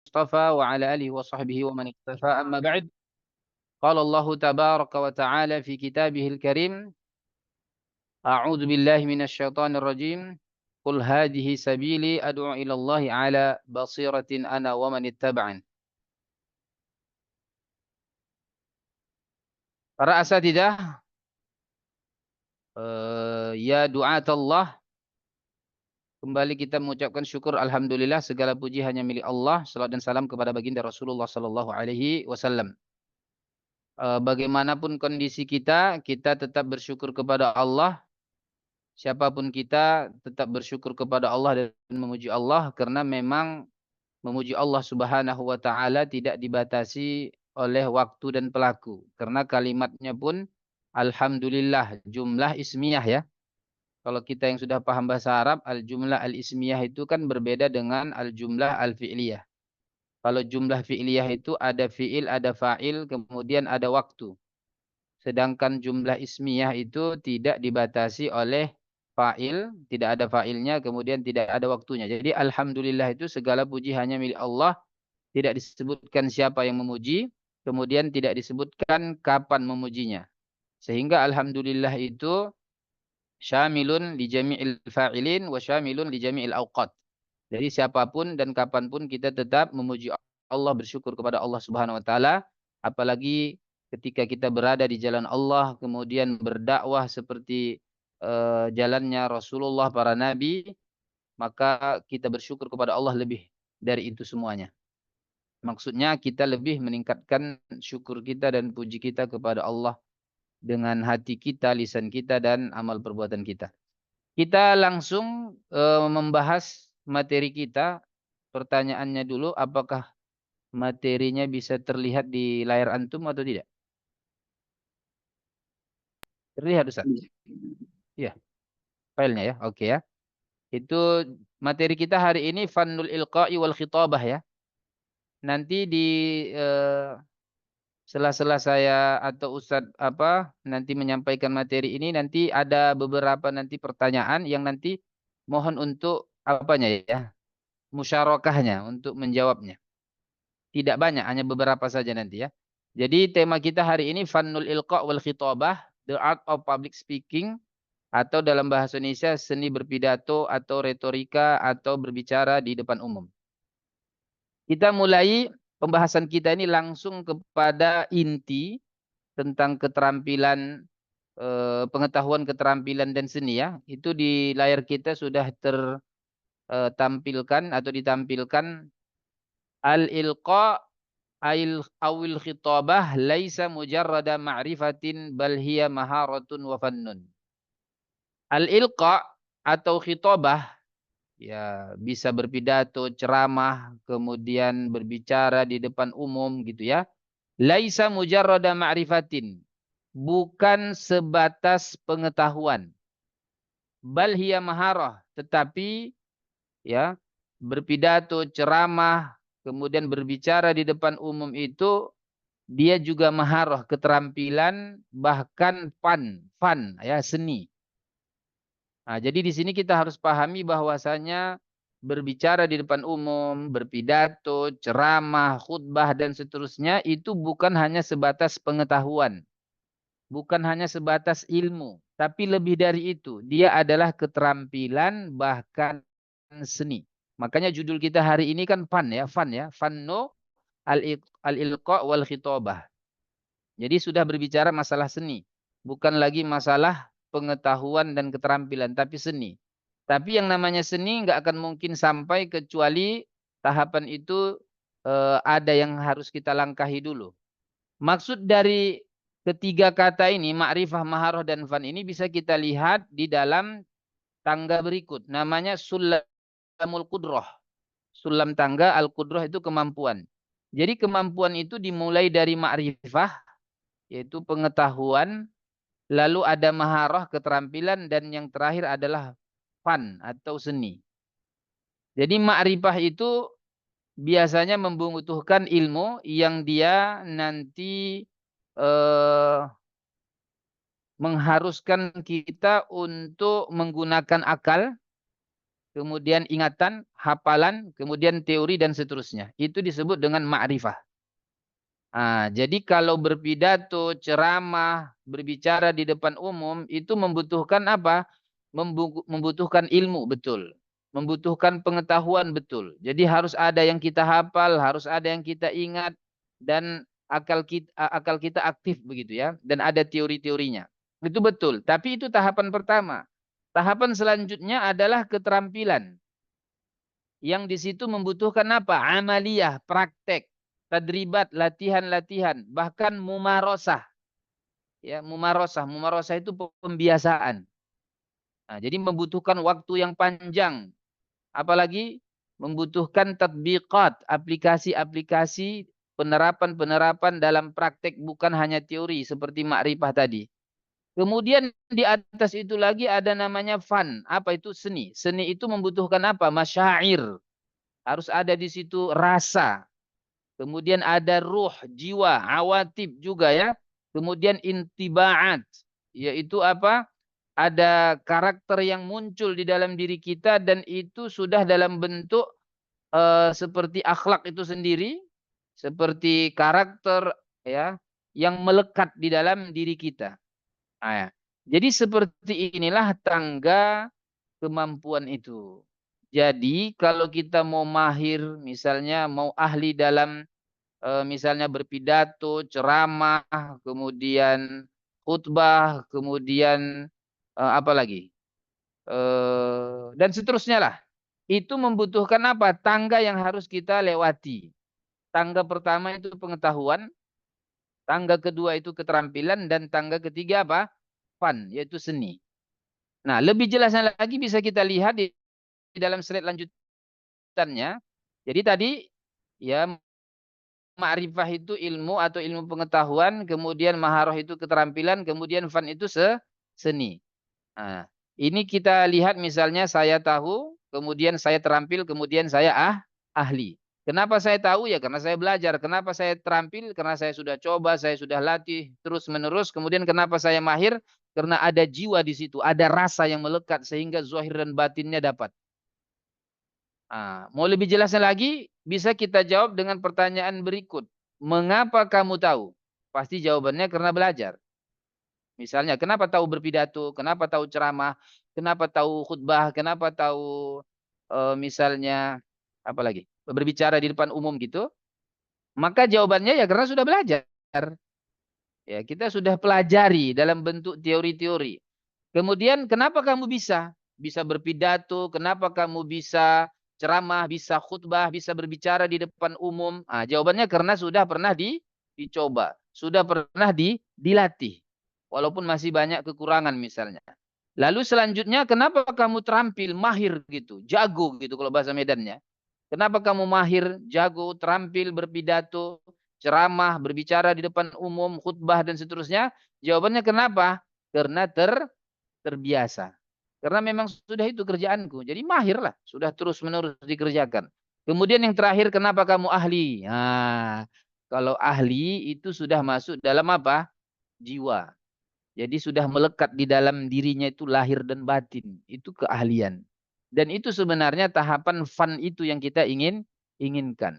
المصطفى وعلى آله وصحبه ومن اقتفى أما بعد قال الله تبارك وتعالى في كتابه الكريم أعوذ بالله من الشيطان الرجيم قل هذه سبيلي أدعو إلى الله على بصيرة أنا ومن اتبعني. Para asatidzah, ya du'at Allah, kembali kita mengucapkan syukur alhamdulillah, segala puji hanya milik Allah. Salawat dan salam kepada baginda Rasulullah sallallahu alaihi wasallam. Bagaimanapun kondisi kita, kita tetap bersyukur kepada Allah. Siapapun kita tetap bersyukur kepada Allah dan memuji Allah, karena memang memuji Allah Subhanahu wa taala tidak dibatasi oleh waktu dan pelaku. Karena kalimatnya pun alhamdulillah, jumlah ismiyah ya. Kalau kita yang sudah paham bahasa Arab, al-jumlah al-ismiyah itu kan berbeda dengan al-jumlah al-fi'liyah. Kalau jumlah fi'liyah itu ada fi'il, ada fa'il, kemudian ada waktu. Sedangkan jumlah ismiyah itu tidak dibatasi oleh fa'il, tidak ada fa'ilnya, kemudian tidak ada waktunya. Jadi alhamdulillah itu segala puji hanya milik Allah, tidak disebutkan siapa yang memuji, kemudian tidak disebutkan kapan memujinya. Sehingga alhamdulillah itu syamilun li jami'il fa'ilin wa syamilun li jami'il awqat. Jadi siapapun dan kapanpun kita tetap memuji Allah, bersyukur kepada Allah Subhanahu wa taala, apalagi ketika kita berada di jalan Allah, kemudian berdakwah seperti jalannya Rasulullah, para nabi, maka kita bersyukur kepada Allah lebih dari itu semuanya. Maksudnya kita lebih meningkatkan syukur kita dan puji kita kepada Allah dengan hati kita, lisan kita, dan amal perbuatan kita. Kita langsung membahas materi kita. Pertanyaannya dulu, apakah materinya bisa terlihat di layar antum atau tidak? Terlihat, Ustaz? Iya, filenya ya. Oke ya. Itu materi kita hari ini Fannul Ilqa'i wal Khitabah ya. Nanti di sela-sela saya atau Ustaz nanti menyampaikan materi ini, nanti ada beberapa nanti pertanyaan yang nanti mohon untuk ya, musyarakahnya, untuk menjawabnya. Tidak banyak, hanya beberapa saja nanti ya. Jadi tema kita hari ini Fannul Ilqa' wal Khitabah, the art of public speaking, atau dalam bahasa Indonesia seni berpidato atau retorika atau berbicara di depan umum. Kita mulai pembahasan kita ini langsung kepada inti tentang keterampilan, pengetahuan keterampilan dan seni ya. Itu di layar kita sudah tertampilkan atau ditampilkan al-ilqa awil khitabah laisa mujarrada ma'rifatin bal hiya maharatun wa fannun. Al-ilqa atau khitabah ya, bisa berpidato, ceramah, kemudian berbicara di depan umum gitu ya. Laisa mujarrada ma'rifatin, bukan sebatas pengetahuan. Bal hiya maharah, tetapi ya, berpidato, ceramah, kemudian berbicara di depan umum itu dia juga maharah, keterampilan, bahkan fan ya, seni. Nah, jadi di sini kita harus pahami bahwasanya berbicara di depan umum, berpidato, ceramah, khutbah dan seterusnya itu bukan hanya sebatas pengetahuan, bukan hanya sebatas ilmu, tapi lebih dari itu. Dia adalah keterampilan, bahkan seni. Makanya judul kita hari ini kan fan ya, fanno al-ilqa wal khitabah. Jadi sudah berbicara masalah seni, bukan lagi masalah pengetahuan dan keterampilan, tapi seni. Tapi yang namanya seni nggak akan mungkin sampai kecuali tahapan itu ada yang harus kita langkahi dulu. Maksud dari ketiga kata ini, ma'rifah, maharah, dan fan ini bisa kita lihat di dalam tangga berikut. Namanya sulamul qudroh. Sulam tangga al-qudroh itu kemampuan. Jadi kemampuan itu dimulai dari ma'rifah, yaitu pengetahuan, lalu ada maharah, keterampilan, dan yang terakhir adalah fan atau seni. Jadi ma'rifah itu biasanya membutuhkan ilmu yang dia nanti mengharuskan kita untuk menggunakan akal, kemudian ingatan, hafalan, kemudian teori dan seterusnya. Itu disebut dengan ma'rifah. Jadi kalau berpidato, ceramah, berbicara di depan umum itu membutuhkan apa? Membutuhkan ilmu, betul. Membutuhkan pengetahuan, betul. Jadi harus ada yang kita hafal, harus ada yang kita ingat, dan akal kita aktif begitu ya. Dan ada teori-teorinya. Itu betul. Tapi itu tahapan pertama. Tahapan selanjutnya adalah keterampilan. Yang di situ membutuhkan apa? Amaliyah, praktek, tadribat, latihan-latihan, bahkan mumarosah. Ya, mumarosah. Mumarosah itu pembiasaan. Jadi membutuhkan waktu yang panjang. Apalagi membutuhkan tatbiqat, aplikasi-aplikasi, penerapan-penerapan dalam praktek, bukan hanya teori seperti makrifah tadi. Kemudian di atas itu lagi ada namanya fan. Apa itu? Seni. Seni itu membutuhkan apa? Masyair. Harus ada di situ rasa. Kemudian ada ruh, jiwa, awatib juga ya. Kemudian intibaat, yaitu apa? Ada karakter yang muncul di dalam diri kita dan itu sudah dalam bentuk seperti akhlak itu sendiri, seperti karakter ya yang melekat di dalam diri kita. Ya. Jadi seperti inilah tangga kemampuan itu. Jadi kalau kita mau mahir, misalnya mau ahli dalam misalnya berpidato, ceramah, kemudian khutbah, kemudian apa lagi? Dan seterusnya lah. Itu membutuhkan apa? Tangga yang harus kita lewati. Tangga pertama itu pengetahuan, tangga kedua itu keterampilan, dan tangga ketiga apa? Fun, yaitu seni. Nah, lebih jelasnya lagi bisa kita lihat di dalam slide lanjutannya. Jadi tadi ya ma'rifah itu ilmu atau ilmu pengetahuan, kemudian maharoh itu keterampilan, kemudian fan itu seni. Nah, ini kita lihat misalnya saya tahu, kemudian saya terampil, kemudian saya ahli. Kenapa saya tahu? Ya karena saya belajar. Kenapa saya terampil? Karena saya sudah coba, saya sudah latih terus menerus. Kemudian kenapa saya mahir? Karena ada jiwa di situ, ada rasa yang melekat sehingga zahir dan batinnya dapat. Mau lebih jelasnya lagi, bisa kita jawab dengan pertanyaan berikut. Mengapa kamu tahu? Pasti jawabannya karena belajar. Misalnya, kenapa tahu berpidato? Kenapa tahu ceramah? Kenapa tahu khutbah? Kenapa tahu misalnya apa lagi? Berbicara di depan umum gitu? Maka jawabannya ya karena sudah belajar. Ya, kita sudah pelajari dalam bentuk teori-teori. Kemudian kenapa kamu bisa? Bisa berpidato, kenapa kamu bisa ceramah, bisa khutbah, bisa berbicara di depan umum? Jawabannya karena sudah pernah dicoba, sudah pernah dilatih. Walaupun masih banyak kekurangan misalnya. Lalu selanjutnya kenapa kamu terampil, mahir gitu, jago gitu kalau bahasa Medannya. Kenapa kamu mahir, jago, terampil, berpidato, ceramah, berbicara di depan umum, khutbah dan seterusnya? Jawabannya kenapa? Karena terbiasa. Karena memang sudah itu kerjaanku. Jadi mahir lah. Sudah terus menerus dikerjakan. Kemudian yang terakhir, kenapa kamu ahli? Kalau ahli itu sudah masuk dalam apa? Jiwa. Jadi sudah melekat di dalam dirinya itu lahir dan batin. Itu keahlian. Dan itu sebenarnya tahapan fun itu yang kita inginkan.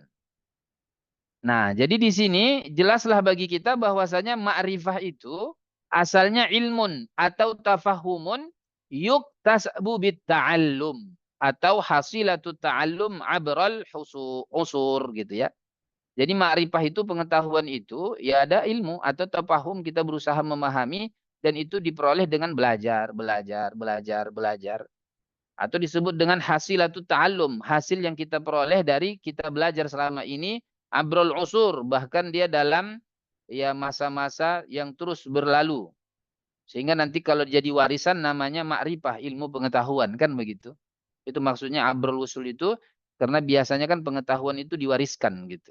Nah, jadi di sini jelaslah bagi kita bahwasanya ma'rifah itu asalnya ilmun atau tafahumun yuktasabu bitta'allum atau hasilatu ta'allum abral usur gitu ya. Jadi ma'rifah itu pengetahuan itu ya ada ilmu atau tafahum kita berusaha memahami dan itu diperoleh dengan belajar, belajar, belajar, belajar. Atau disebut dengan hasilatu ta'allum, hasil yang kita peroleh dari kita belajar selama ini abrol usur, bahkan dia dalam ya masa-masa yang terus berlalu. Sehingga nanti kalau jadi warisan namanya makrifah, ilmu pengetahuan kan begitu. Itu maksudnya abrol usul itu karena biasanya kan pengetahuan itu diwariskan gitu.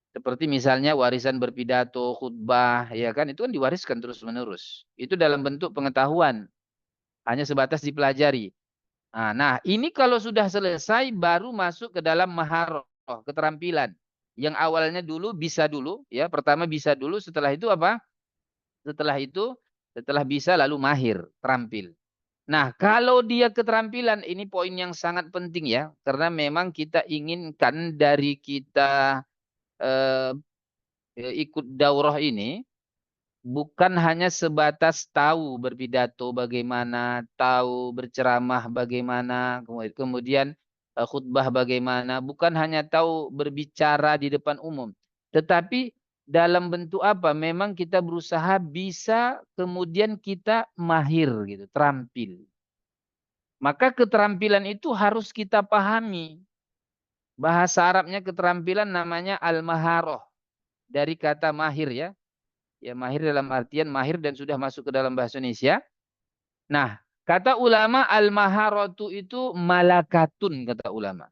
Seperti misalnya warisan berpidato, khutbah, ya kan itu kan diwariskan terus-menerus. Itu dalam bentuk pengetahuan, hanya sebatas dipelajari. Nah, ini kalau sudah selesai baru masuk ke dalam maharoh, keterampilan. Yang awalnya dulu bisa dulu, ya pertama bisa dulu, setelah itu apa? Setelah itu, setelah bisa lalu mahir, terampil. Nah, kalau dia keterampilan, ini poin yang sangat penting ya, karena memang kita inginkan dari kita eh, ikut daurah ini bukan hanya sebatas tahu berpidato bagaimana, tahu berceramah bagaimana, kemudian khutbah bagaimana, bukan hanya tahu berbicara di depan umum, tetapi dalam bentuk apa? Memang kita berusaha bisa kemudian kita mahir gitu, terampil. Maka keterampilan itu harus kita pahami. Bahasa Arabnya keterampilan namanya al-maharoh. Dari kata mahir ya. Ya mahir dalam artian mahir dan sudah masuk ke dalam bahasa Indonesia. Nah, kata ulama al-maharatu itu malakatun kata ulama.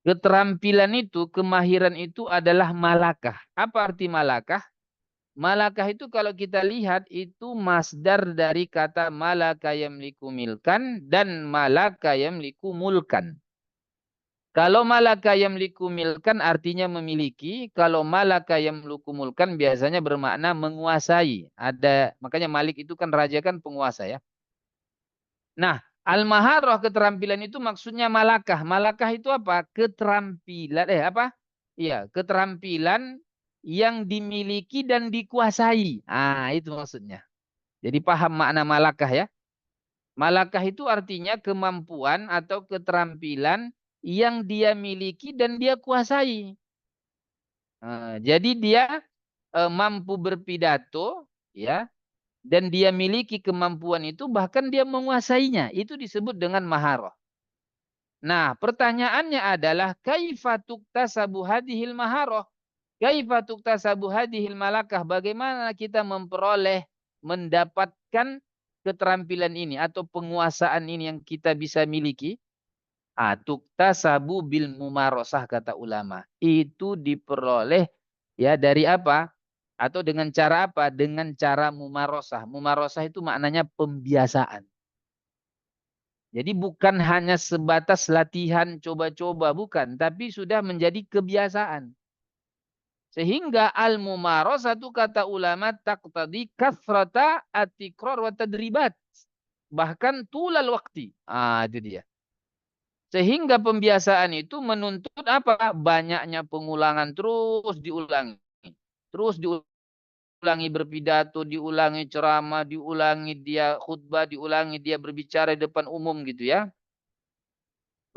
Keterampilan itu, kemahiran itu adalah malakah. Apa arti malakah? Malakah itu kalau kita lihat itu masdar dari kata malaka yamliku milkan dan malaka yamliku mulkan. Kalau malaka yamliku milkan artinya memiliki, kalau malaka yamliku mulkan biasanya bermakna menguasai. Ada makanya malik itu kan raja kan penguasa ya. Nah, al-maharah keterampilan itu maksudnya malakah. Malakah itu apa? Keterampilan apa? Iya, keterampilan yang dimiliki dan dikuasai. Ah, itu maksudnya. Jadi paham makna malakah ya? Malakah itu artinya kemampuan atau keterampilan yang dia miliki dan dia kuasai. Jadi dia mampu berpidato, ya, dan dia miliki kemampuan itu, bahkan dia menguasainya. Itu disebut dengan maharah. Nah, pertanyaannya adalah kaifa tuktasabu hadhil maharah? Kaifa tuktasabu hadhil malakah? Bagaimana kita memperoleh, mendapatkan keterampilan ini atau penguasaan ini yang kita bisa miliki? Tuktasabu bil mumarosah kata ulama. Itu diperoleh ya dari apa? Atau dengan cara apa? Dengan cara mumarosah. Mumarosah itu maknanya pembiasaan. Jadi bukan hanya sebatas latihan coba-coba, bukan. Tapi sudah menjadi kebiasaan. Sehingga al-mumarosah itu kata ulama taqtadi kathrata atiqrar wa tadribat. Bahkan tulal waktu. Itu dia. Sehingga pembiasaan itu menuntut apa? Banyaknya pengulangan terus diulangi. Terus diulangi berpidato, diulangi ceramah, diulangi dia khutbah, diulangi dia berbicara di depan umum gitu ya.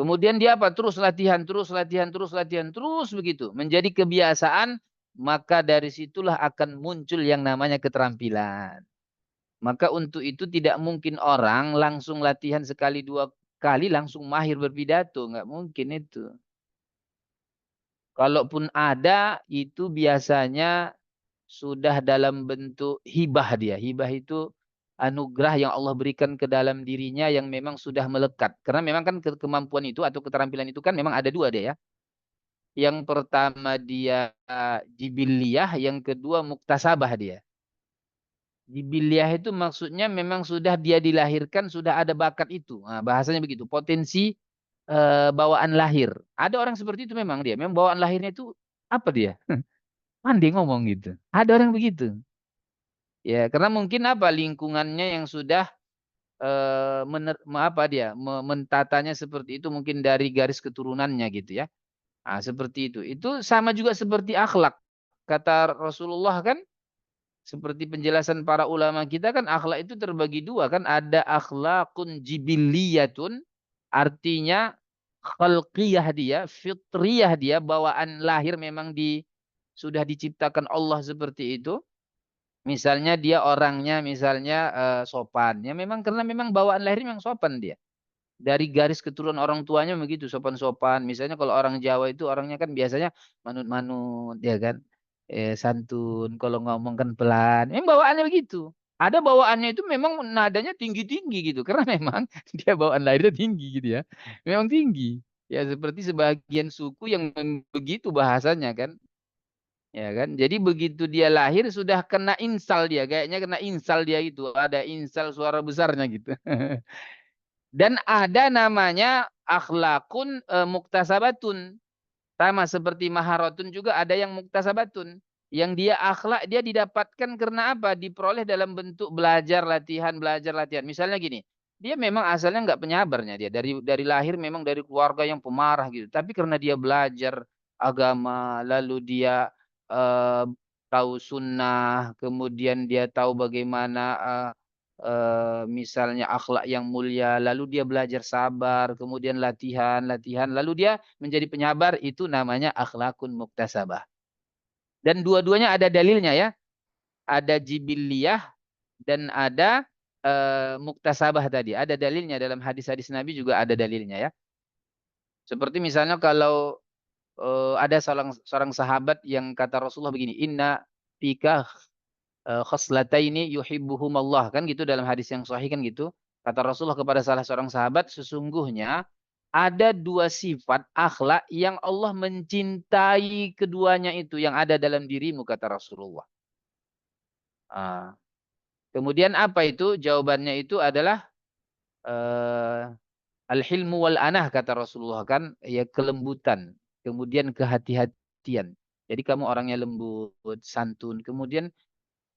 Kemudian dia apa? Terus latihan, terus latihan, terus latihan, terus begitu. Menjadi kebiasaan, maka dari situlah akan muncul yang namanya keterampilan. Maka untuk itu tidak mungkin orang langsung latihan sekali dua kali langsung mahir berpidato. Nggak mungkin itu. Kalaupun ada, itu biasanya sudah dalam bentuk hibah dia. Hibah itu anugerah yang Allah berikan ke dalam dirinya yang memang sudah melekat. Karena memang kan kemampuan itu atau keterampilan itu kan memang ada dua dia ya. Yang pertama dia jibiliyah, yang kedua muktasabah dia. Jibiliyah itu maksudnya memang sudah dia dilahirkan, sudah ada bakat itu. Nah, bahasanya begitu, potensi bawaan lahir. Ada orang seperti itu memang dia. Memang bawaan lahirnya itu apa dia? Pandai ngomong gitu. Ada orang begitu. Ya, karena mungkin apa lingkungannya yang sudah apa dia mentatanya seperti itu mungkin dari garis keturunannya gitu ya. Seperti itu. Itu sama juga seperti akhlak. Kata Rasulullah kan seperti penjelasan para ulama kita kan akhlak itu terbagi dua kan ada akhlakun jibiliyatun artinya khalqiyah dia, fitriyah dia, bawaan lahir memang sudah diciptakan Allah seperti itu. Misalnya dia orangnya misalnya sopan. Ya memang karena memang bawaan lahir memang sopan dia. Dari garis keturunan orang tuanya begitu sopan-sopan. Misalnya kalau orang Jawa itu orangnya kan biasanya manut-manut ya kan. Santun, kalau ngomong kan pelan. Memang bawaannya begitu. Ada bawaannya itu memang nadanya tinggi-tinggi gitu. Karena memang dia bawaan lahirnya tinggi gitu ya. Memang tinggi. Ya seperti sebagian suku yang begitu bahasanya kan. Ya kan? Jadi begitu dia lahir sudah kena insal dia. Kayaknya kena insal dia itu. Ada insal suara besarnya gitu. Dan ada namanya akhlakun muktasabatun. Sama seperti maharatun juga ada yang muktasabatun. Yang dia akhlak dia didapatkan karena apa? Diperoleh dalam bentuk belajar latihan, belajar latihan. Misalnya gini. Dia memang asalnya nggak penyabarnya dia. Dari lahir memang dari keluarga yang pemarah gitu. Tapi karena dia belajar agama, lalu dia eh, tahu sunnah, kemudian dia tahu bagaimana misalnya akhlak yang mulia, lalu dia belajar sabar, kemudian latihan, latihan, lalu dia menjadi penyabar, itu namanya akhlakun muktasabah. Dan dua-duanya ada dalilnya ya. Ada jibiliyah dan ada muktasabah tadi. Ada dalilnya dalam hadis-hadis Nabi juga ada dalilnya ya. Seperti misalnya kalau ada seorang seorang sahabat yang kata Rasulullah begini, Inna fika khoslataini yuhibbuhumallah. Kan gitu dalam hadis yang sahih kan gitu. Kata Rasulullah kepada salah seorang sahabat, sesungguhnya ada dua sifat akhlak yang Allah mencintai keduanya itu yang ada dalam dirimu, kata Rasulullah. Ah. Kemudian apa itu? Jawabannya itu adalah eh, al-hilmu wal anah, kata Rasulullah kan, ya kelembutan, kemudian kehati-hatian. Jadi kamu orangnya lembut, santun, kemudian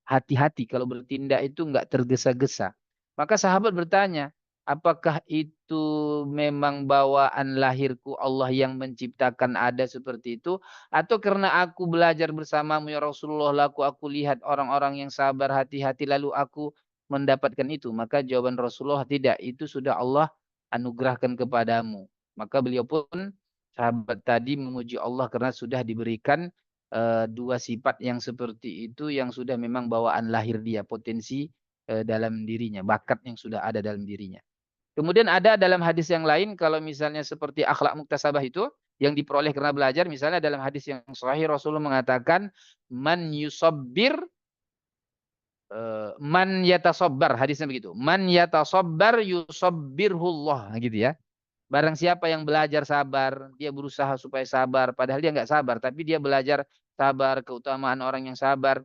hati-hati kalau bertindak itu enggak tergesa-gesa. Maka sahabat bertanya, apakah itu memang bawaan lahirku Allah yang menciptakan ada seperti itu? Atau karena aku belajar bersamamu ya Rasulullah, lalu aku lihat orang-orang yang sabar hati-hati lalu aku mendapatkan itu? Maka jawaban Rasulullah, tidak, itu sudah Allah anugerahkan kepadamu. Maka beliau pun, sahabat tadi, memuji Allah karena sudah diberikan dua sifat yang seperti itu yang sudah memang bawaan lahir dia, potensi dalam dirinya, bakat yang sudah ada dalam dirinya. Kemudian ada dalam hadis yang lain kalau misalnya seperti akhlak muktasabah itu yang diperoleh karena belajar, misalnya dalam hadis yang sahih Rasulullah mengatakan man yusabbir man yatasabbar, hadisnya begitu. Man yatasabbar yusabbirhullah gitu ya. Barang siapa yang belajar sabar, dia berusaha supaya sabar, padahal dia nggak sabar, tapi dia belajar sabar, keutamaan orang yang sabar,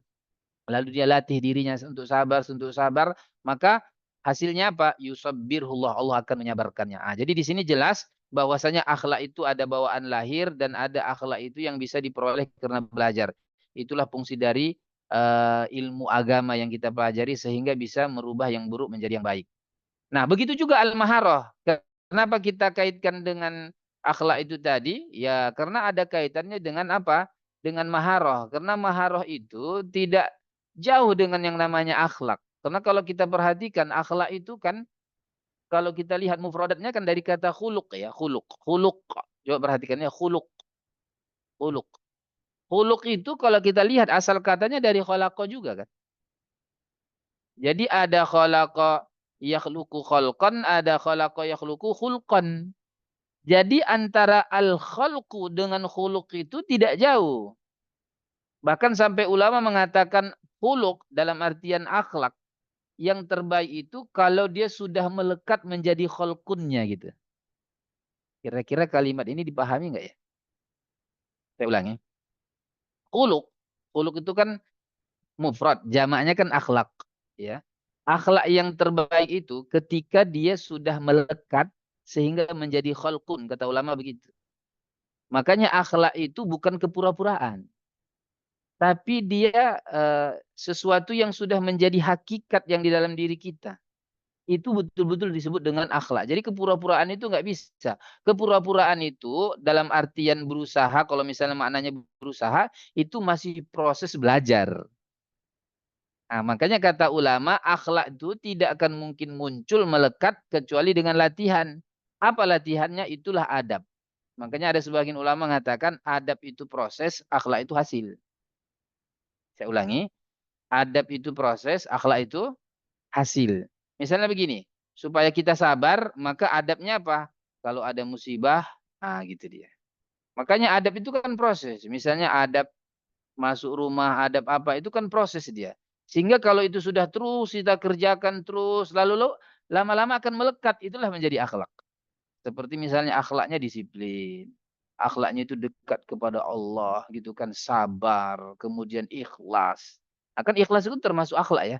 lalu dia latih dirinya untuk sabar, maka hasilnya apa? Yusabbirullah, Allah akan menyabarkannya. Ah, jadi di sini jelas bahwasanya akhlak itu ada bawaan lahir dan ada akhlak itu yang bisa diperoleh karena belajar. Itulah fungsi dari ilmu agama yang kita pelajari sehingga bisa merubah yang buruk menjadi yang baik. Nah, begitu juga al-maharah. Kenapa kita kaitkan dengan akhlak itu tadi? Ya, karena ada kaitannya dengan apa? Dengan maharah. Karena maharah itu tidak jauh dengan yang namanya akhlak. Karena kalau kita perhatikan akhlak itu kan kalau kita lihat mufradatnya kan dari kata khuluk ya, khuluk. Khuluk. Coba perhatikannya khuluk, khuluk. Khuluk itu kalau kita lihat asal katanya dari khalaqa juga kan. Jadi ada khalaqa yakhluqu khalqan, ada khalaqa yakhluqu khulqan. Jadi antara al-khalqu dengan khuluq itu tidak jauh. Bahkan sampai ulama mengatakan khuluq dalam artian akhlak yang terbaik itu kalau dia sudah melekat menjadi khalqunnya gitu. Kira-kira kalimat ini dipahami nggak ya? Saya ulangi. Khuluq. Khuluq itu kan mufrad, jamaknya kan akhlak, ya. Akhlak yang terbaik itu ketika dia sudah melekat sehingga menjadi khalqun, kata ulama begitu. Makanya akhlak itu bukan kepura-puraan, tapi dia sesuatu yang sudah menjadi hakikat yang di dalam diri kita. Itu betul-betul disebut dengan akhlak. Jadi kepura-puraan itu nggak bisa. Kepura-puraan itu dalam artian berusaha, kalau misalnya maknanya berusaha, itu masih proses belajar. Nah, makanya kata ulama, akhlak itu tidak akan mungkin muncul melekat kecuali dengan latihan. Apa latihannya? Itulah adab. Makanya ada sebagian ulama mengatakan adab itu proses, akhlak itu hasil. Saya ulangi, adab itu proses, akhlak itu hasil. Misalnya begini, supaya kita sabar, maka adabnya apa? Kalau ada musibah, nah gitu dia. Makanya adab itu kan proses. Misalnya adab masuk rumah, adab apa, itu kan proses dia. Sehingga kalau itu sudah terus kita kerjakan terus, lalu lama-lama akan melekat, itulah menjadi akhlak. Seperti misalnya akhlaknya disiplin. Akhlaknya itu dekat kepada Allah gitu kan, sabar, kemudian ikhlas. Akan ikhlas itu termasuk akhlak ya.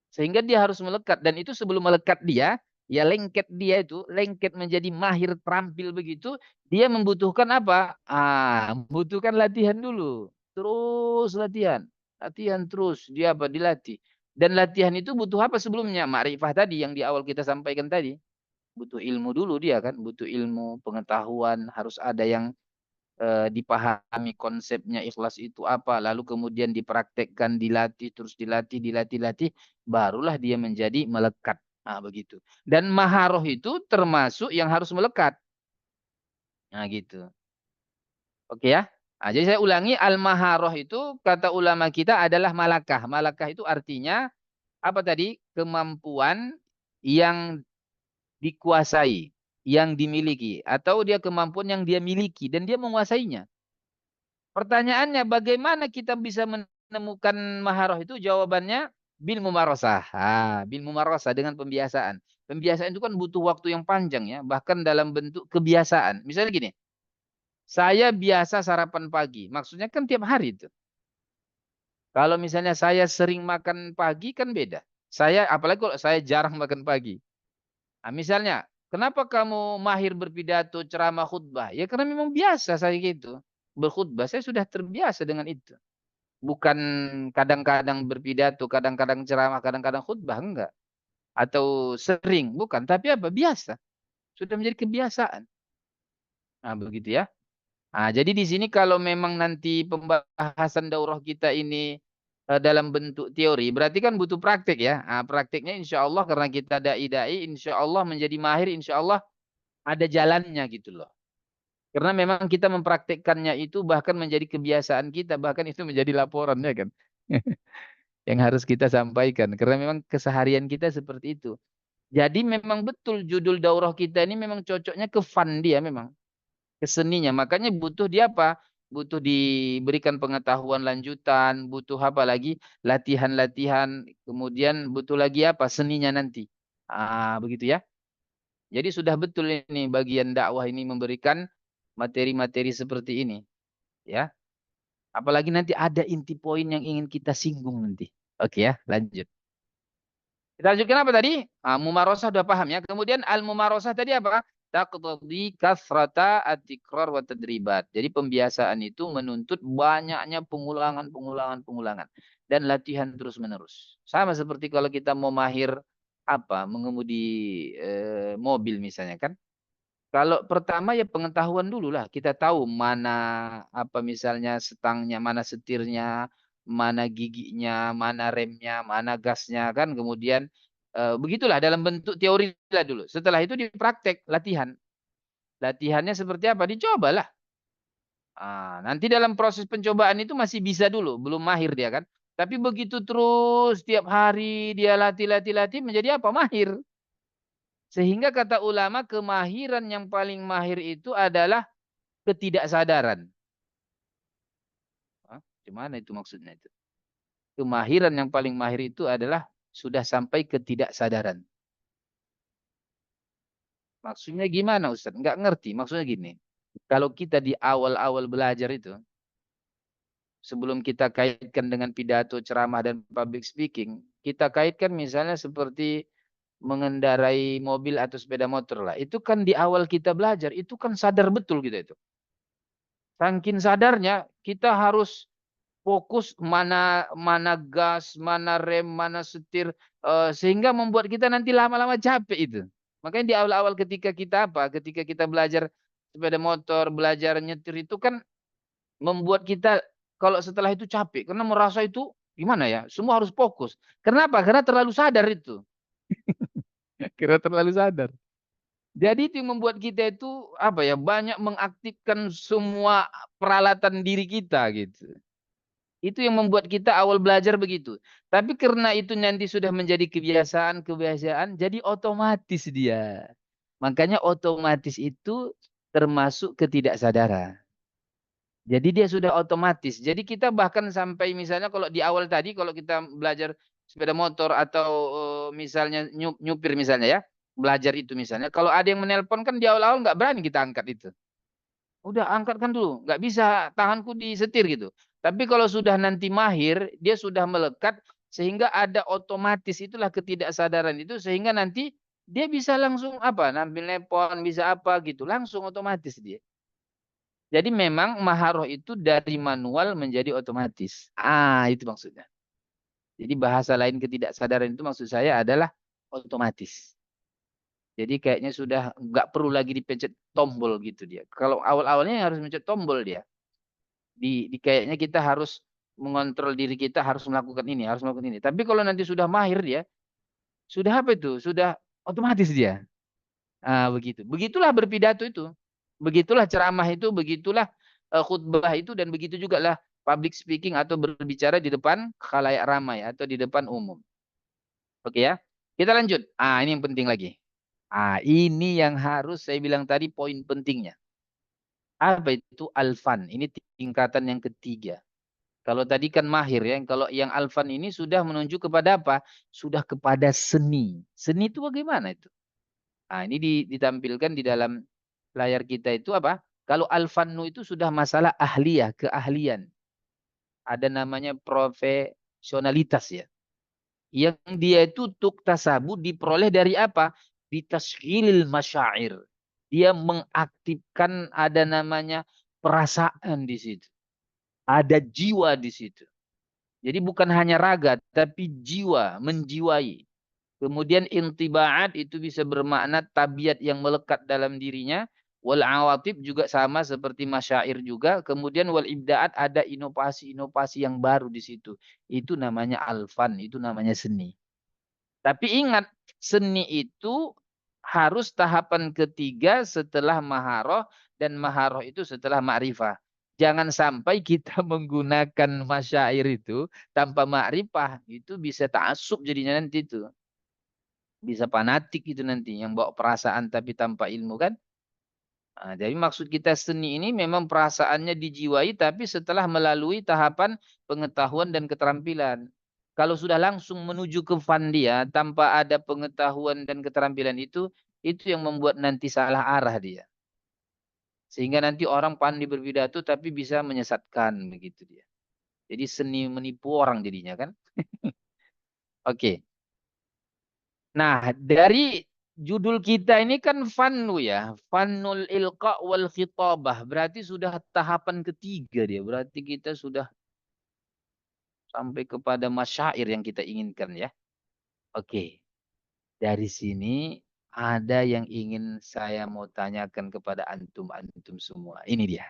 Sehingga dia harus melekat dan itu sebelum melekat dia, ya lengket dia itu, lengket menjadi mahir terampil begitu, dia membutuhkan apa? Ah, membutuhkan latihan dulu. Terus latihan. Latihan terus, dia apa? Dilatih. Dan latihan itu butuh apa sebelumnya? Ma'rifah tadi yang di awal kita sampaikan tadi. Butuh ilmu dulu dia kan, butuh ilmu, pengetahuan, harus ada yang dipahami konsepnya ikhlas itu apa, lalu kemudian dipraktekkan, dilatih, terus dilatih, dilatih, barulah dia menjadi melekat. Nah, begitu. Dan maharoh itu termasuk yang harus melekat. Nah, gitu. Oke ya. Nah, jadi saya ulangi, al-maharoh itu kata ulama kita adalah malakah. Malakah itu artinya apa tadi? Kemampuan yang dikuasai, yang dimiliki, atau dia kemampuan yang dia miliki dan dia menguasainya. Pertanyaannya, bagaimana kita bisa menemukan maharoh itu? Jawabannya bil mumarasah. Bil mumarasah dengan pembiasaan. Pembiasaan itu kan butuh waktu yang panjang ya, bahkan dalam bentuk kebiasaan. Misalnya gini, saya biasa sarapan pagi. Maksudnya kan tiap hari itu. Kalau misalnya saya sering makan pagi kan beda. Saya apalagi kalau saya jarang makan pagi. Nah, misalnya, kenapa kamu mahir berpidato, ceramah, khutbah? Ya karena memang biasa saya gitu. Berkhutbah, saya sudah terbiasa dengan itu. Bukan kadang-kadang berpidato, kadang-kadang ceramah, kadang-kadang khutbah, enggak. Atau sering, bukan. Tapi apa? Biasa. Sudah menjadi kebiasaan. Nah, begitu ya. Nah, jadi di sini kalau memang nanti pembahasan daurah kita ini dalam bentuk teori, berarti kan butuh praktek ya. Nah, prakteknya insya Allah karena kita dai-dai, insya Allah menjadi mahir, insya Allah ada jalannya gitu loh. Karena memang kita mempraktekkannya itu bahkan menjadi kebiasaan kita, bahkan itu menjadi laporannya kan. Yang harus kita sampaikan. Karena memang keseharian kita seperti itu. Jadi memang betul judul daurah kita ini memang cocoknya ke fun dia memang. Ke seninya. Makanya butuh dia apa? Butuh diberikan pengetahuan lanjutan. Butuh apa lagi? Latihan-latihan. Kemudian butuh lagi apa? Seninya nanti. Begitu ya. Jadi sudah betul ini bagian dakwah ini memberikan materi-materi seperti ini. Ya. Apalagi nanti ada inti poin yang ingin kita singgung nanti. Oke ya, lanjut. Kita lanjutkan apa tadi? Mumarosah udah paham ya. Kemudian al-mumarosah tadi apa? Taqtadi kasrata at-tikrar wa tadribat. Jadi pembiasaan itu menuntut banyaknya pengulangan, pengulangan, pengulangan. Dan latihan terus-menerus. Sama seperti kalau kita mau mahir apa? Mengemudi mobil misalnya kan. Kalau pertama ya pengetahuan dulu lah. Kita tahu mana apa misalnya setangnya, mana setirnya, mana giginya, mana remnya, mana gasnya kan. Kemudian begitulah dalam bentuk teori lah dulu. Setelah itu dipraktek latihan. Latihannya seperti apa? Dicobalah. Nanti dalam proses pencobaan itu masih bisa dulu, belum mahir dia kan. Tapi begitu terus tiap hari dia latih, latih, latih menjadi apa? Mahir. Sehingga kata ulama kemahiran yang paling mahir itu adalah ketidaksadaran. Gimana itu maksudnya itu? Kemahiran yang paling mahir itu adalah sudah sampai ketidaksadaran. Maksudnya gimana Ustaz? Enggak ngerti. Maksudnya gini. Kalau kita di awal-awal belajar itu, sebelum kita kaitkan dengan pidato, ceramah, dan public speaking, kita kaitkan misalnya seperti mengendarai mobil atau sepeda motor lah. Itu kan di awal kita belajar, itu kan sadar betul kita itu. Saking sadarnya, kita harus fokus mana mana gas, mana rem, mana setir sehingga membuat kita nanti lama-lama capek itu. Makanya di awal-awal ketika kita apa? Ketika kita belajar sepeda motor, belajar nyetir itu kan membuat kita kalau setelah itu capek karena merasa itu gimana ya? Semua harus fokus. Kenapa? Karena terlalu sadar itu. Karena terlalu sadar. Jadi itu yang membuat kita itu apa ya? Banyak mengaktifkan semua peralatan diri kita gitu. Itu yang membuat kita awal belajar begitu. Tapi karena itu nanti sudah menjadi kebiasaan-kebiasaan, jadi otomatis dia. Makanya otomatis itu termasuk ketidaksadaran. Jadi dia sudah otomatis. Jadi kita bahkan sampai misalnya kalau di awal tadi, kalau kita belajar sepeda motor atau misalnya nyupir misalnya ya, belajar itu misalnya. Kalau ada yang menelpon kan di awal-awal nggak berani kita angkat itu. Udah angkatkan dulu, nggak bisa tanganku disetir gitu. Tapi kalau sudah nanti mahir, dia sudah melekat sehingga ada otomatis itulah ketidaksadaran itu sehingga nanti dia bisa langsung apa, ambil telepon, bisa apa gitu, langsung otomatis dia. Jadi memang maharoh itu dari manual menjadi otomatis. Itu maksudnya. Jadi bahasa lain ketidaksadaran itu maksud saya adalah otomatis. Jadi kayaknya sudah nggak perlu lagi dipencet tombol gitu dia. Kalau awal-awalnya harus mencet tombol dia. Di kayaknya kita harus mengontrol diri kita harus melakukan ini, harus melakukan ini. Tapi kalau nanti sudah mahir dia, sudah apa itu? Sudah otomatis dia. Ah, begitu. Begitulah berpidato itu. Begitulah ceramah itu, begitulah khutbah itu dan begitu juga lah public speaking atau berbicara di depan khalayak ramai atau di depan umum. Oke ya. Kita lanjut. Ah, ini yang penting lagi. Ah, ini yang harus saya bilang tadi poin pentingnya. Apa itu alfan? Ini tingkatan yang ketiga. Kalau tadi kan mahir ya. Kalau yang alfan ini sudah menunjuk kepada apa? Sudah kepada seni. Seni itu bagaimana itu? Nah, ini ditampilkan di dalam layar kita itu apa? Kalau alfannu itu sudah masalah ahliyah, keahlian. Ada namanya profesionalitas ya. Yang dia itu tuk tasabu diperoleh dari apa? Bitasghilil masyair. Dia mengaktifkan ada namanya perasaan di situ. Ada jiwa di situ. Jadi bukan hanya raga, tapi jiwa, menjiwai. Kemudian intibaat itu bisa bermakna tabiat yang melekat dalam dirinya. Wal awatib juga sama seperti masyair juga. Kemudian wal ibdaat ada inovasi-inovasi yang baru di situ. Itu namanya alfan, itu namanya seni. Tapi ingat, seni itu harus tahapan ketiga setelah maharoh dan maharoh itu setelah ma'rifah. Jangan sampai kita menggunakan masyair itu tanpa ma'rifah. Itu bisa ta'assub jadinya nanti itu. Bisa fanatik itu nanti yang bawa perasaan tapi tanpa ilmu kan. Nah, jadi maksud kita seni ini memang perasaannya dijiwai tapi setelah melalui tahapan pengetahuan dan keterampilan. Kalau sudah langsung menuju ke fan dia tanpa ada pengetahuan dan keterampilan itu yang membuat nanti salah arah dia. Sehingga nanti orang pandai berpidato tapi bisa menyesatkan begitu dia. Jadi seni menipu orang jadinya kan. Oke. Nah, dari judul kita ini kan fannu ya. Fannul ilqa wal khitabah. Berarti sudah tahapan ketiga dia. Berarti kita sudah sampai kepada masyair yang kita inginkan ya. Oke. Dari sini ada yang ingin saya mau tanyakan kepada antum-antum semua. Ini dia.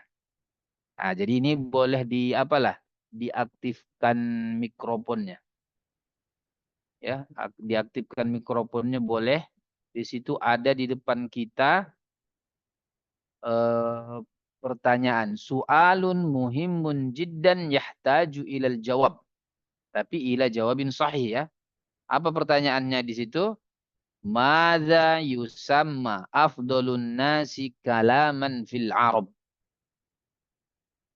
Nah, jadi ini boleh di apalah? Diaktifkan mikrofonnya ya. Diaktifkan mikrofonnya boleh. Di situ ada di depan kita eh, pertanyaan. Su'alun muhimun jiddan yahtaju ilal jawab. Tapi ila jawabin sahih ya. Apa pertanyaannya di situ? Mada yusamma afdolun nasi kalaman fil Arab.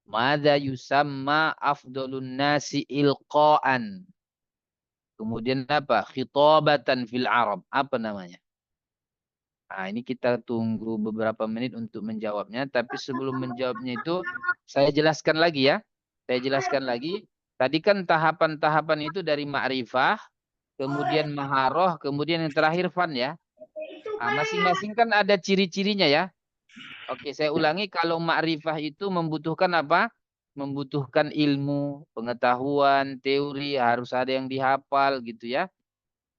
Mada yusamma afdolun nasi ilqaan. Kemudian apa? Khitabatan fil Arab. Apa namanya? Nah, ini kita tunggu beberapa menit untuk menjawabnya. Tapi sebelum menjawabnya itu, saya jelaskan lagi ya. Saya jelaskan lagi. Tadi kan tahapan-tahapan itu dari ma'rifah, kemudian maharoh, kemudian yang terakhir fan ya. Nah, masing-masing kan ada ciri-cirinya ya. Oke, saya ulangi. Kalau ma'rifah itu membutuhkan apa? Membutuhkan ilmu, pengetahuan, teori, harus ada yang dihafal gitu ya.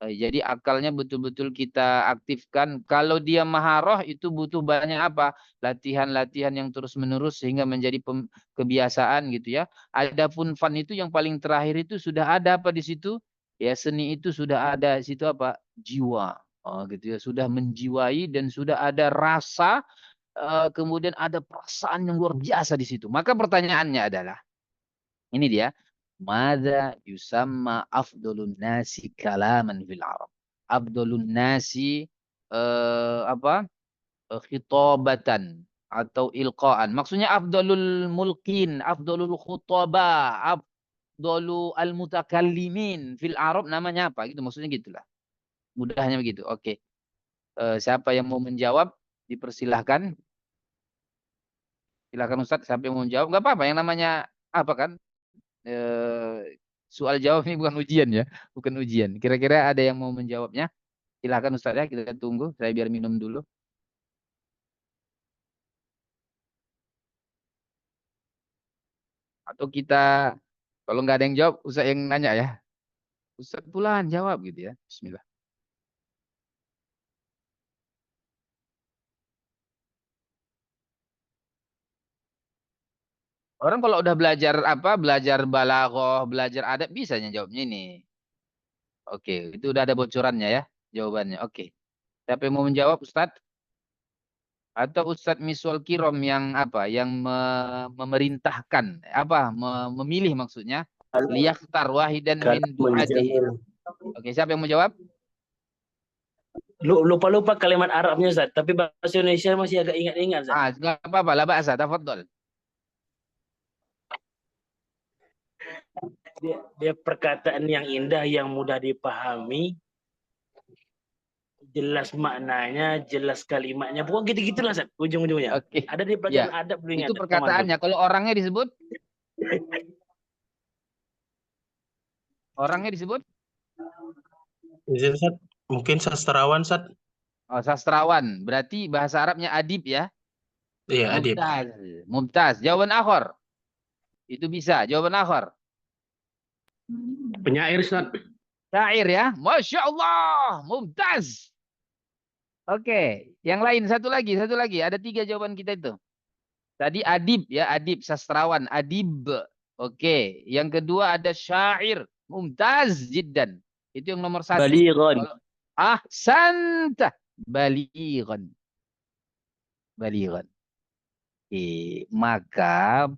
Jadi akalnya betul-betul kita aktifkan. Kalau dia maharoh itu butuh banyak apa? Latihan-latihan yang terus-menerus sehingga menjadi kebiasaan gitu ya. Adapun fun itu yang paling terakhir itu sudah ada apa di situ? Ya seni itu sudah ada di situ apa? Jiwa. Oh, gitu ya. Sudah menjiwai dan sudah ada rasa, kemudian ada perasaan yang luar biasa di situ. Maka pertanyaannya adalah, ini dia. Mada yusamma afdolun nasi kalaman fil Arab. Afdolun nasi apa? Khitabatan atau ilqaan. Maksudnya afdolul mulkin, afdolul khutaba, afdolu al mutakallimin fil Arab namanya apa? Gitu maksudnya gitulah. Mudahnya begitu. Oke. Siapa yang mau menjawab? Dipersilahkan. Silakan Ustaz, siapa yang mau menjawab? Enggak apa-apa yang namanya apa kan? Soal jawab ini bukan ujian ya, bukan ujian. Kira-kira ada yang mau menjawabnya? Silakan Ustaz ya, kita tunggu. Saya biar minum dulu. Atau kita, kalau nggak ada yang jawab, Ustaz yang nanya ya. Ustaz Pulan jawab gitu ya. Bismillah. Orang kalau udah belajar apa, belajar balaghah, belajar adab bisa jawabnya ini. Oke, itu udah ada bocorannya ya jawabannya. Oke. Siapa yang mau menjawab Ustaz? Atau Ustadz Miswal Kirom yang apa? Yang memerintahkan apa? Memilih maksudnya liyakhtar wahidan min Kalamun du'atihi. jamil. Oke, siapa yang mau jawab? Lupa-lupa kalimat Arabnya, Ustaz. Tapi bahasa Indonesia masih agak ingat-ingat, Ustaz. Ah, enggak apa-apa, la ba'sa, tafadhol. Dia perkataan yang indah, yang mudah dipahami, jelas maknanya, jelas kalimatnya. Pokoknya gitu-gitulah, Ustaz, ujung-ujungnya. Oke. Ada di Ya. pelajaran adab dulu, Itu ingat, Bang Antum. perkataannya. Kalau orangnya disebut? Orangnya disebut? Izin, Ustaz. Mungkin sastrawan, Ustaz. Oh, sastrawan. Berarti bahasa Arabnya adib ya? Iya, adib. Mumtaz. Mumtaz. Jawaban akhir. Itu bisa. Jawaban akhir. Penyair, Ustaz. Syair ya. Masya Allah. Mumtaz. Oke. Yang lain satu lagi. Satu lagi. Ada 3 jawaban kita itu. Tadi adib ya. Adib. Sastrawan. Adib. Oke. Yang kedua ada syair. Mumtaz jiddan. Itu yang nomor 1. Balighan. Kalau ahsanta. Balighan. Balighan. Oke. Maka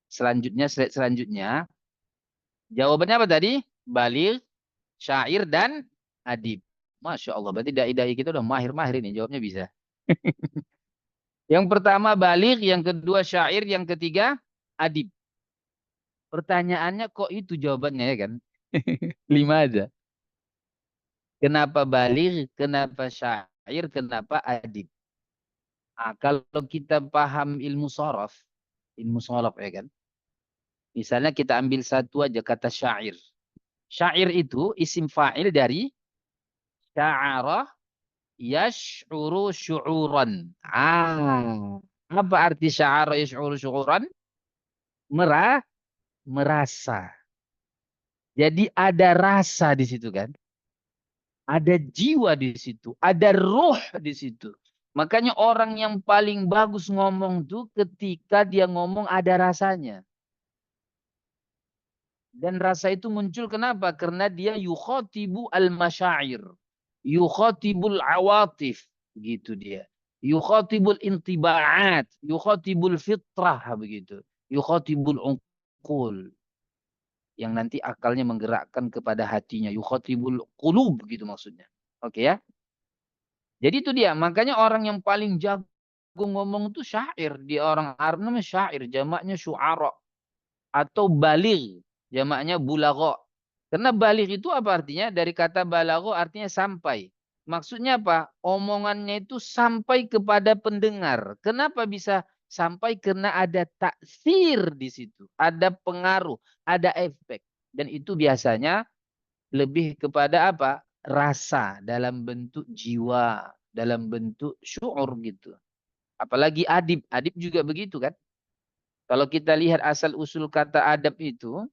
selanjutnya slide selanjutnya jawabannya apa tadi? Baligh, syair dan adib. Masya Allah, berarti dai-dai kita udah mahir-mahir ini, jawabnya bisa. Yang pertama baligh, yang kedua syair, yang ketiga adib. Pertanyaannya kok itu jawabannya ya kan? 5 aja. Kenapa baligh, kenapa syair, kenapa adib? Nah, kalau kita paham ilmu sorof ya kan? Misalnya kita ambil satu aja kata syair. Syair itu isim fa'il dari sya'ara yash'uru syu'uran. Apa arti sya'ara yash'uru syu'uran? Merasa. Jadi ada rasa di situ kan? Ada jiwa di situ, ada ruh di situ. Makanya orang yang paling bagus ngomong tuh ketika dia ngomong ada rasanya. Dan rasa itu muncul kenapa? Karena dia yukhatibu al-masyair. Yukhatibul awatif. Begitu dia. Yukhatibul intiba'at. Yukhatibul fitrah. Begitu. Yukhatibul uqul. Yang nanti akalnya menggerakkan kepada hatinya. Yukhatibul qulub. Begitu maksudnya. Oke ya. Jadi itu dia. Makanya orang yang paling jago ngomong itu syair. Di orang Arab namanya syair. Jamaknya syu'ara. Atau baligh. Jamaknya bulagha. Karena baligh itu apa artinya? Dari kata balagho artinya sampai. Maksudnya apa? Omongannya itu sampai kepada pendengar. Kenapa bisa sampai? Karena ada taksir di situ. Ada pengaruh, ada efek. Dan itu biasanya lebih kepada apa? Rasa dalam bentuk jiwa, dalam bentuk syu'ur gitu. Apalagi adib. Adib juga begitu kan? Kalau kita lihat asal usul kata adab itu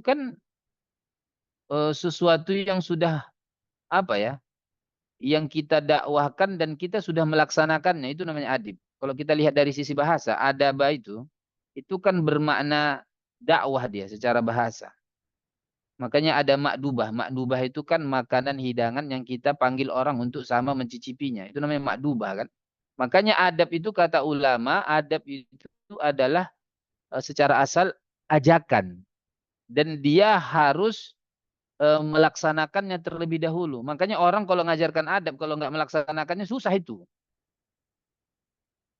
kan sesuatu yang sudah apa ya? Yang kita dakwahkan dan kita sudah melaksanakannya itu namanya adib. Kalau kita lihat dari sisi bahasa, adaba itu kan bermakna dakwah dia secara bahasa. Makanya ada makdubah. Makdubah itu kan makanan hidangan yang kita panggil orang untuk sama mencicipinya. Itu namanya makdubah kan. Makanya adab itu kata ulama, adab itu adalah secara asal ajakan. Dan dia harus melaksanakannya terlebih dahulu. Makanya orang kalau mengajarkan adab, kalau nggak melaksanakannya susah itu.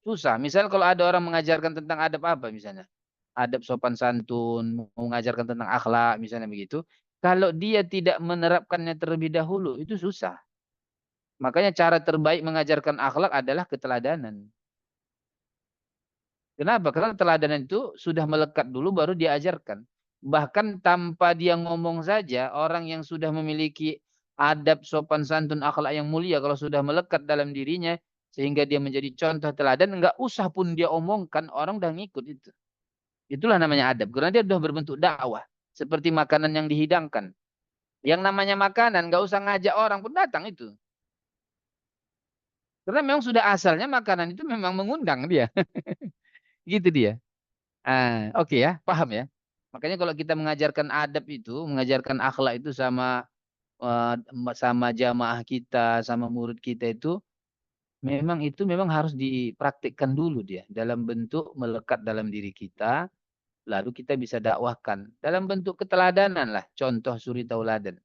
Susah. Misal kalau ada orang mengajarkan tentang adab apa misalnya. Adab sopan santun, mengajarkan tentang akhlak misalnya begitu. Kalau dia tidak menerapkannya terlebih dahulu, itu susah. Makanya cara terbaik mengajarkan akhlak adalah keteladanan. Kenapa? Karena keteladanan itu sudah melekat dulu baru diajarkan. Bahkan tanpa dia ngomong saja, orang yang sudah memiliki adab sopan santun akhlak yang mulia kalau sudah melekat dalam dirinya sehingga dia menjadi contoh teladan, enggak usah pun dia omongkan, orang udah ngikut itu. Itulah namanya adab. Karena dia sudah berbentuk dakwah. Seperti makanan yang dihidangkan. Yang namanya makanan, nggak usah ngajak orang pun datang itu. Karena memang sudah asalnya makanan itu memang mengundang dia. Gitu dia. Oke ya, paham ya. Makanya kalau kita mengajarkan adab itu, mengajarkan akhlak itu eh, sama jamaah kita, sama murid kita itu memang harus dipraktikkan dulu dia dalam bentuk melekat dalam diri kita, lalu kita bisa dakwahkan dalam bentuk keteladanan lah, contoh suri tauladan.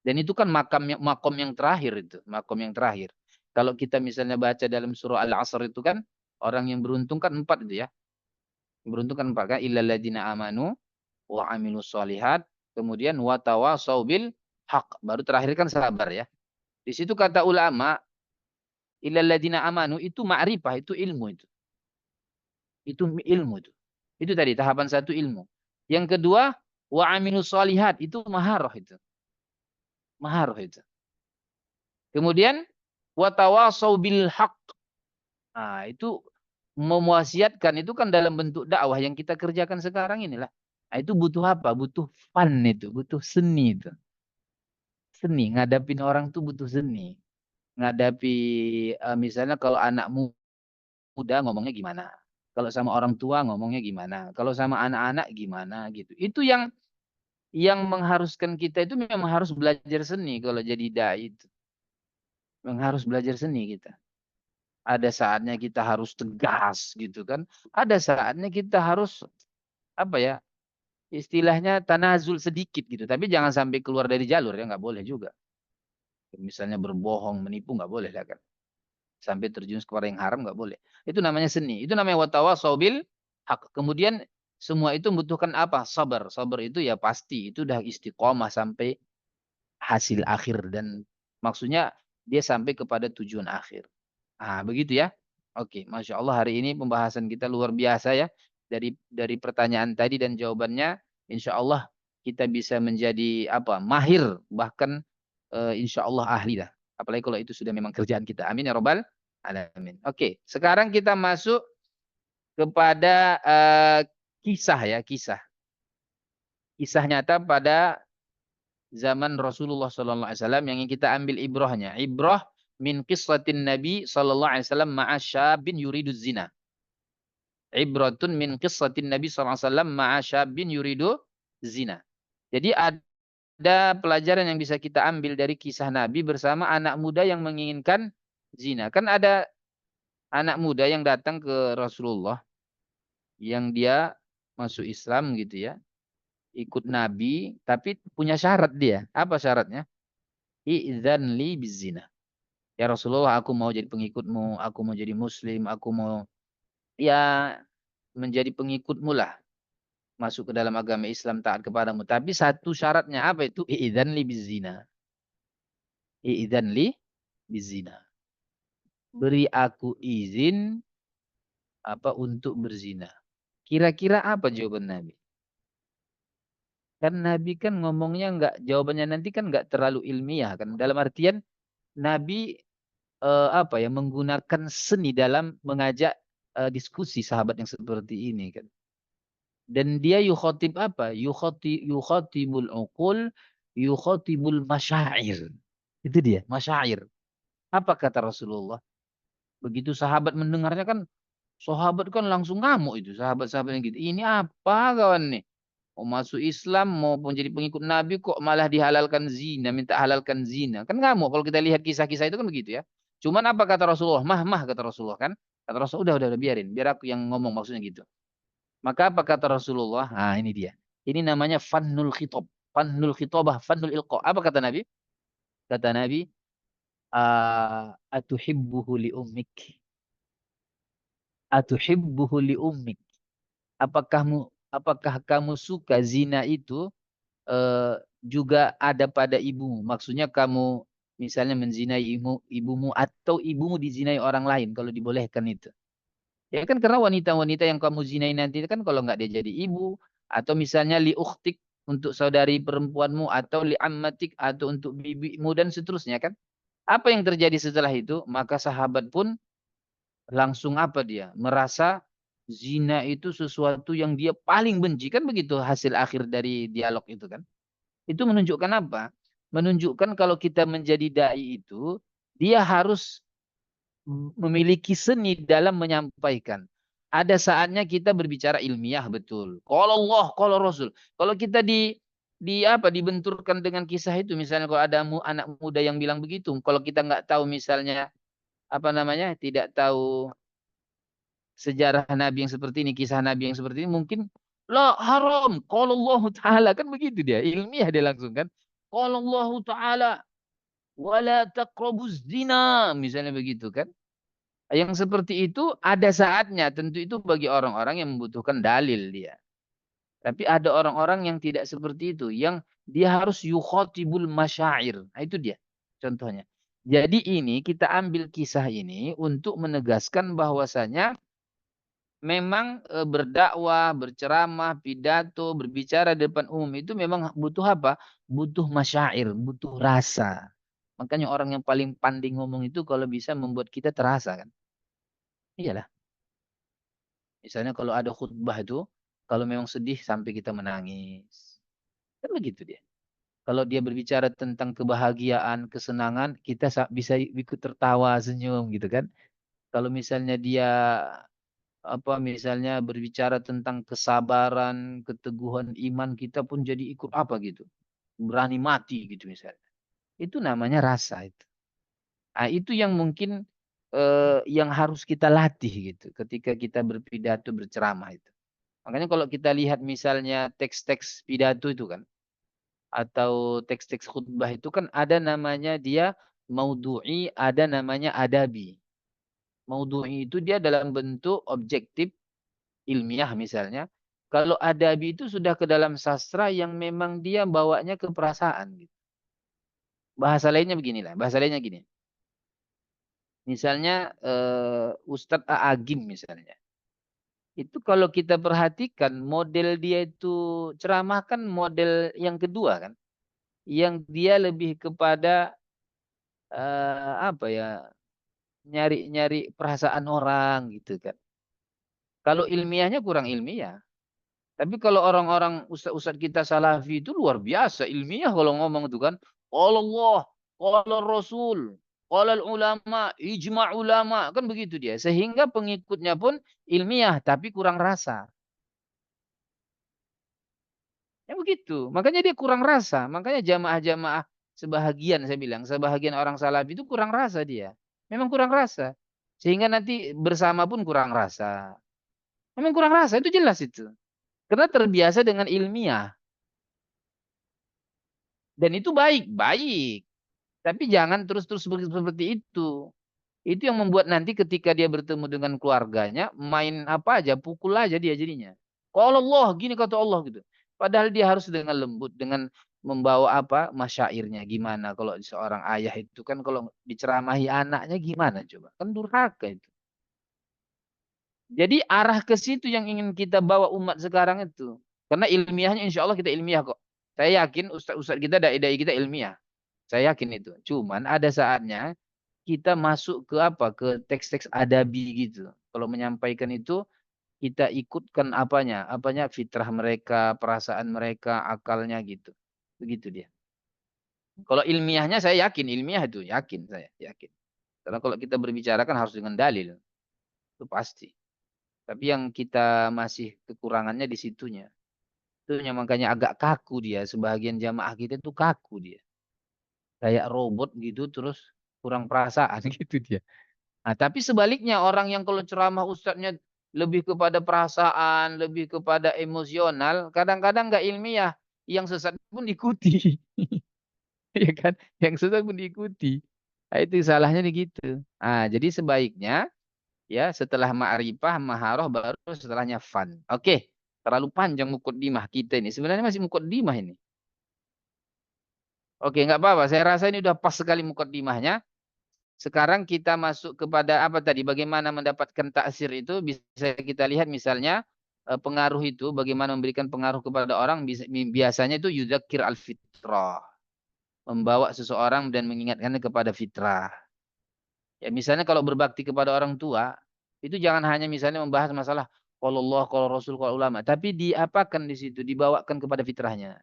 Dan itu kan makom yang terakhir itu, makom yang terakhir. Kalau kita misalnya baca dalam surah Al-Asr itu kan orang yang beruntung kan 4 itu ya. Beruntung kan 4 kan illal ladzina amanu wa amilus solihat, kemudian wa tawasau bil haq. Baru terakhir kan sabar ya. Di situ kata ulama illal ladzina amanu itu ma'rifah, itu ilmu itu. Itu ilmu itu. Itu tadi tahapan satu ilmu. Yang kedua wa amilus solihat itu maharah itu. Maharah itu. Kemudian watawasau bil haq. Nah, itu mewasiatkan itu kan dalam bentuk dakwah yang kita kerjakan sekarang inilah. Nah, itu butuh apa? Butuh fun itu, butuh seni itu. Seni, ngadapin orang tuh butuh seni. Ngadapi misalnya kalau anak muda ngomongnya gimana? Kalau sama orang tua ngomongnya gimana? Kalau sama anak-anak gimana gitu. Itu yang mengharuskan kita itu memang harus belajar seni kalau jadi dai itu. Memang harus belajar seni kita. Ada saatnya kita harus tegas gitu kan. Ada saatnya kita harus apa ya? Istilahnya tanazul sedikit gitu. Tapi jangan sampai keluar dari jalur ya, nggak boleh juga. Misalnya berbohong, menipu nggak boleh lah kan. Sampai terjun kepada yang haram nggak boleh. Itu namanya seni. Itu namanya watawasau bil hak. Kemudian semua itu membutuhkan apa? Sabar. Sabar itu ya pasti itu udah istiqomah sampai hasil akhir dan maksudnya dia sampai kepada tujuan akhir. Begitu ya. Oke, Masya Allah hari ini pembahasan kita luar biasa ya. Dari pertanyaan tadi dan jawabannya, Insya Allah kita bisa menjadi apa mahir, bahkan Insya Allah ahli lah. Apalagi kalau itu sudah memang kerjaan kita. Amin ya Robbal Alamin. Oke, sekarang kita masuk kepada kisah ya, kisah. Kisah nyata pada zaman Rasulullah SAW yang ingin kita ambil ibrahnya. Ibrah min qissatin Nabi SAW ma'a syabin yuridu zina. Ibratun min qissatin Nabi SAW ma'a syabin yuridu zina. Jadi ada pelajaran yang bisa kita ambil dari kisah Nabi bersama anak muda yang menginginkan zina. Kan ada anak muda yang datang ke Rasulullah yang dia masuk Islam gitu ya. Ikut Nabi tapi punya syarat dia. Apa syaratnya? I'dzan li bizina. Ya Rasulullah, aku mau jadi pengikutmu, aku mau jadi muslim, aku mau ya menjadi pengikutmu lah. Masuk ke dalam agama Islam, taat kepadamu. Tapi satu syaratnya apa itu? I'dzan li bizina. I'dzan li bizina. Beri aku izin apa untuk berzina. Kira-kira apa jawaban Nabi? Kan Nabi kan ngomongnya enggak, jawabannya nanti kan enggak terlalu ilmiah kan. Dalam artian Nabi apa ya menggunakan seni dalam mengajak diskusi sahabat yang seperti ini kan. Dan dia yukhotib apa? Yukhotibul uqul, yukhotibul masyair. Itu dia, masyair. Apa kata Rasulullah? Begitu sahabat mendengarnya kan, sahabat kan langsung ngamuk itu, sahabat-sahabat yang gitu. Ini apa kawan nih? Mau masuk Islam, mau menjadi pengikut Nabi kok malah dihalalkan zina, minta halalkan zina. Kan ngamuk kalau kita lihat kisah-kisah itu kan begitu ya. Cuman apa kata Rasulullah? Mah kata Rasulullah kan. Kata Rasulullah, udah biarin. Biar aku yang ngomong maksudnya gitu. Maka apa kata Rasulullah? Ini dia. Ini namanya fannul khitab. Fannul khitabah, fannul ilqa. Apa kata Nabi? Kata Nabi, atuhibbuhu li ummik. Atuhibbuhu li ummik. Apakah kamu suka zina itu juga ada pada ibumu? Maksudnya kamu misalnya menzinai ibumu atau ibumu dizinai orang lain kalau dibolehkan itu. Ya kan karena wanita-wanita yang kamu zinai nanti kan kalau nggak dia jadi ibu atau misalnya li ukhtik untuk saudari perempuanmu atau li ammatik atau untuk bibimu dan seterusnya kan. Apa yang terjadi setelah itu? Maka sahabat pun langsung apa dia? Merasa Zina itu sesuatu yang dia paling benci. Kan begitu hasil akhir dari dialog itu kan. Itu menunjukkan apa? Menunjukkan kalau kita menjadi dai itu, dia harus memiliki seni dalam menyampaikan. Ada saatnya kita berbicara ilmiah betul. Kalau Allah, kalau Rasul. Kalau kita di apa dibenturkan dengan kisah itu, misalnya kalau ada anak muda yang bilang begitu, kalau kita nggak tahu misalnya apa namanya, tidak tahu sejarah Nabi yang seperti ini, kisah Nabi yang seperti ini, mungkin la haram. Kalau Allah Taala kan begitu dia, ilmiah dia langsung kan. Kalau Allah Taala wala taqrabuz zina, misalnya begitu kan. Yang seperti itu ada saatnya, tentu itu bagi orang-orang yang membutuhkan dalil dia. Tapi ada orang-orang yang tidak seperti itu, yang dia harus yukhotibul masyair. Nah, itu dia contohnya. Jadi ini kita ambil kisah ini untuk menegaskan bahwasanya memang berdakwah, berceramah, pidato, berbicara di depan umum itu memang butuh apa? Butuh masyair, butuh rasa. Makanya orang yang paling pandai ngomong itu kalau bisa membuat kita terasa kan. Iyalah. Misalnya kalau ada khutbah itu, kalau memang sedih sampai kita menangis. Kan begitu dia. Kalau dia berbicara tentang kebahagiaan, kesenangan, kita bisa ikut tertawa, senyum gitu kan. Kalau misalnya dia apa misalnya berbicara tentang kesabaran, keteguhan iman, kita pun jadi ikut apa gitu. Berani mati gitu misalnya. Itu namanya rasa itu. Nah, itu yang mungkin yang harus kita latih gitu ketika kita berpidato berceramah itu. Makanya kalau kita lihat misalnya teks-teks pidato itu kan atau teks-teks khutbah itu kan ada namanya dia maudhu'i, ada namanya adabi. Maudhu'i itu dia dalam bentuk objektif ilmiah misalnya. Kalau adabi itu sudah ke dalam sastra yang memang dia bawanya ke perasaan gitu. Bahasa lainnya beginilah, bahasa lainnya gini. Misalnya Ustadz A'agim misalnya. Itu kalau kita perhatikan model dia itu ceramah kan model yang kedua kan. Yang dia lebih kepada apa ya, nyari-nyari perasaan orang gitu kan. Kalau ilmiahnya kurang ilmiah. Tapi kalau orang-orang ustadz kita salafi itu luar biasa ilmiah kalau ngomong itu kan. Qala Allah, qala Rasul, qala ulama, ijma' ulama, kan begitu dia. Sehingga pengikutnya pun ilmiah tapi kurang rasa. Ya begitu. Makanya dia kurang rasa. Makanya jamaah-jamaah sebahagian saya bilang, sebahagian orang salafi itu kurang rasa dia. Memang kurang rasa. Sehingga nanti bersama pun kurang rasa. Memang kurang rasa, itu jelas itu. Karena terbiasa dengan ilmiah. Dan itu baik, baik. Tapi jangan terus-terus seperti itu. Itu yang membuat nanti ketika dia bertemu dengan keluarganya, main apa aja, pukul aja dia jadinya. Kalau Allah, gini kata Allah gitu. Padahal dia harus dengan lembut, dengan membawa apa, masyairnya. Gimana kalau seorang ayah itu kan kalau diceramahi anaknya gimana coba. Kan durhaka itu. Jadi arah ke situ yang ingin kita bawa umat sekarang itu. Karena ilmiahnya insya Allah kita ilmiah kok. Saya yakin ustaz-ustaz kita, dai-dai kita ilmiah. Saya yakin itu. Cuman ada saatnya kita masuk ke apa? Ke teks-teks adabi gitu. Kalau menyampaikan itu kita ikutkan apanya? Apanya fitrah mereka, perasaan mereka, akalnya gitu. Begitu dia. Kalau ilmiahnya saya yakin, ilmiah itu yakin saya, yakin. Karena kalau kita berbicara kan harus dengan dalil. Itu pasti. Tapi yang kita masih kekurangannya di situnya. Itu yang makanya agak kaku dia. Sebagian jamaah kita itu kaku dia. Kayak robot gitu terus kurang perasaan gitu dia. Nah, tapi sebaliknya orang yang kalau ceramah ustadznya lebih kepada perasaan, lebih kepada emosional, kadang-kadang nggak ilmiah. Yang sesat pun ikuti. Ya kan? Yang sesat pun diikuti. Nah, itu salahnya nih gitu. Nah, jadi sebaiknya ya setelah ma'rifah, maharoh baru setelahnya fun. Oke, terlalu panjang mukaddimah kita ini. Sebenarnya masih mukaddimah ini. Oke, nggak apa-apa. Saya rasa ini udah pas sekali mukaddimahnya. Sekarang kita masuk kepada apa tadi? Bagaimana mendapatkan taksir itu bisa kita lihat misalnya pengaruh itu bagaimana memberikan pengaruh kepada orang biasanya itu yudzakir al-fitrah, membawa seseorang dan mengingatkannya kepada fitrah. Ya misalnya kalau berbakti kepada orang tua itu jangan hanya misalnya membahas masalah kalau Allah, kalau Rasul, kalau ulama. Tapi diapakan di situ? Dibawakan kepada fitrahnya.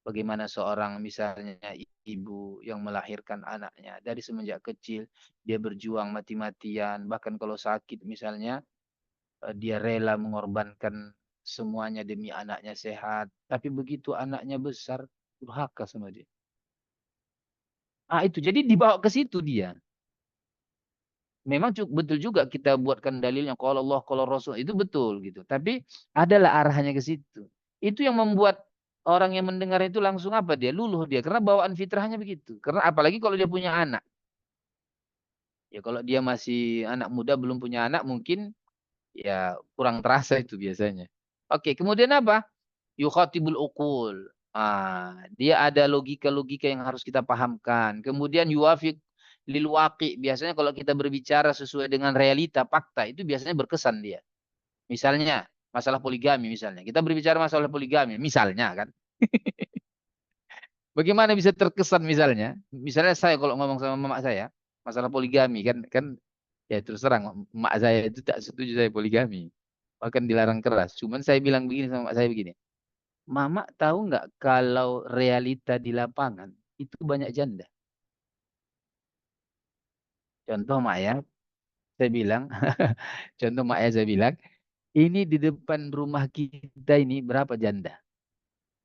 Bagaimana seorang misalnya ibu yang melahirkan anaknya dari semenjak kecil dia berjuang mati-matian, bahkan kalau sakit misalnya dia rela mengorbankan semuanya demi anaknya sehat. Tapi begitu anaknya besar durhaka sama dia. Ah itu jadi dibawa ke situ dia. Memang betul juga kita buatkan dalilnya kalau Allah, kalau Rasul itu betul gitu. Tapi adalah arahnya ke situ. Itu yang membuat orang yang mendengar itu langsung apa dia luluh dia karena bawaan fitrahnya begitu. Karena apalagi kalau dia punya anak. Ya kalau dia masih anak muda belum punya anak mungkin ya kurang terasa itu biasanya. Oke, kemudian apa? Yukhatibul uqul. Dia ada logika-logika yang harus kita pahamkan. Kemudian yuwafiq lil waqi. Biasanya kalau kita berbicara sesuai dengan realita, fakta, itu biasanya berkesan dia. Misalnya, masalah poligami misalnya. Kita berbicara masalah poligami, misalnya kan. Bagaimana bisa terkesan misalnya? Misalnya saya kalau ngomong sama mama saya, masalah poligami kan ya terus terang mak saya itu tak setuju saya poligami. Bahkan dilarang keras. Cuman saya bilang begini sama mak saya begini. Mama tahu nggak kalau realita di lapangan itu banyak janda. Contoh mak ya, saya bilang, contoh mak ya saya bilang, ini di depan rumah kita ini berapa janda?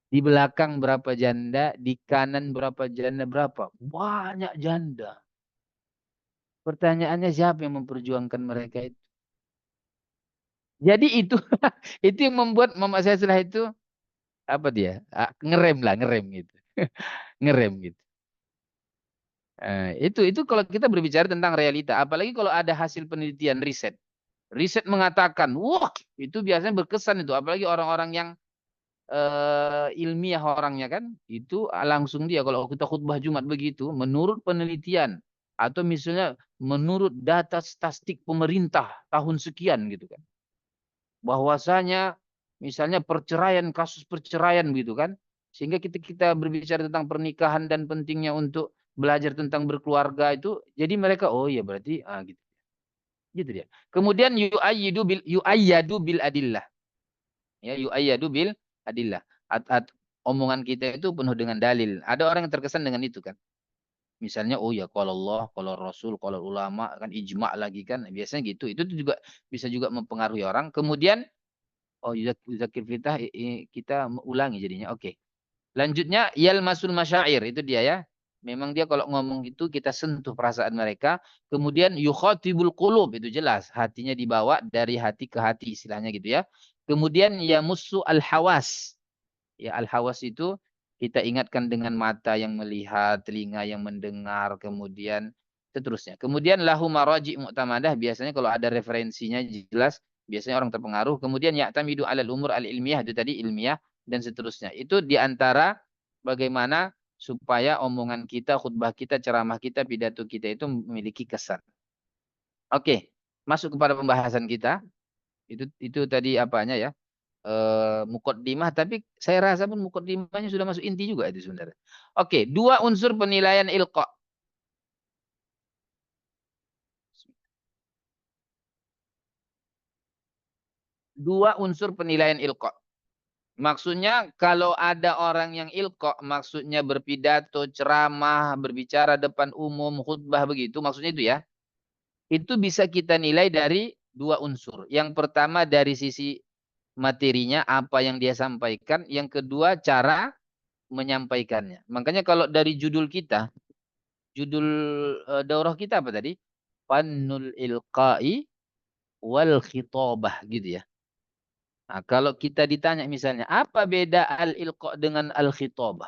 Di belakang berapa janda? Di kanan berapa janda? Berapa? Banyak janda. Pertanyaannya siapa yang memperjuangkan mereka itu? Jadi itu itu yang membuat mama saya setelah itu apa dia? Ngerem lah, ngerem gitu. Ngerem gitu. Itu kalau kita berbicara tentang realita, apalagi kalau ada hasil penelitian riset. Riset mengatakan, wah itu biasanya berkesan itu, apalagi orang-orang yang ilmiah orangnya kan, itu langsung dia kalau kita khutbah Jumat begitu, menurut penelitian atau misalnya menurut data statistik pemerintah tahun sekian gitu kan, bahwasanya misalnya perceraian kasus perceraian gitu kan, sehingga kita berbicara tentang pernikahan dan pentingnya untuk belajar tentang berkeluarga itu, jadi mereka oh iya berarti gitu. Gitu dia. Kemudian yu'ayyadu bil adillah. Ya, yu'ayyadu bil adillah. Omongan kita itu penuh dengan dalil. Ada orang yang terkesan dengan itu kan. Misalnya, oh ya kalau Allah, kalau Rasul, kalau ulama kan ijma lagi kan. Biasanya gitu. Itu juga bisa juga mempengaruhi orang. Kemudian, oh zakir fitah kita ulangi jadinya. Oke. Lanjutnya yalmasul masyair itu dia ya. Memang dia kalau ngomong itu kita sentuh perasaan mereka. Kemudian yukhatibul qulub itu jelas hatinya dibawa dari hati ke hati istilahnya gitu ya. Kemudian yamussu al hawas. Ya al hawas itu kita ingatkan dengan mata yang melihat, telinga yang mendengar, kemudian seterusnya. Kemudian lahu maraji mu'tamadah biasanya kalau ada referensinya jelas biasanya orang terpengaruh. Kemudian ya'tamidu alal umur al ilmiah itu tadi ilmiah dan seterusnya. Itu diantara bagaimana supaya omongan kita, khutbah kita, ceramah kita, pidato kita itu memiliki kesan. Oke, masuk kepada pembahasan kita. Itu tadi apanya ya? Mukaddimah, tapi saya rasa pun mukaddimahnya sudah masuk inti juga itu sebenarnya. Oke, dua unsur penilaian ilqa. Dua unsur penilaian ilqa. Maksudnya kalau ada orang yang ilqa, maksudnya berpidato, ceramah, berbicara depan umum, khutbah begitu, maksudnya itu ya. Itu bisa kita nilai dari dua unsur. Yang pertama dari sisi materinya, apa yang dia sampaikan. Yang kedua cara menyampaikannya. Makanya kalau dari judul kita, judul daurah kita apa tadi? Fannul ilqai wal khitabah gitu ya. Nah, kalau kita ditanya misalnya, apa beda al-ilqa dengan al-khitabah?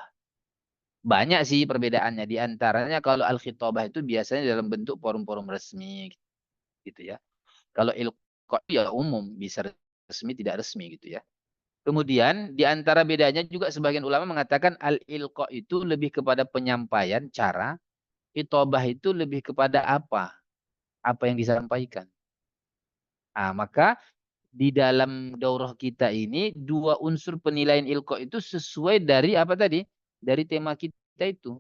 Banyak sih perbedaannya. Di antaranya kalau al-khitabah itu biasanya dalam bentuk forum-forum resmi gitu ya. Kalau ilqa ya umum, bisa resmi tidak resmi gitu ya. Kemudian di antara bedanya juga sebagian ulama mengatakan al-ilqa itu lebih kepada penyampaian cara, khitobah itu lebih kepada apa? Apa yang disampaikan. Maka di dalam daurah kita ini dua unsur penilaian ilqa itu sesuai dari apa tadi? Dari tema kita itu.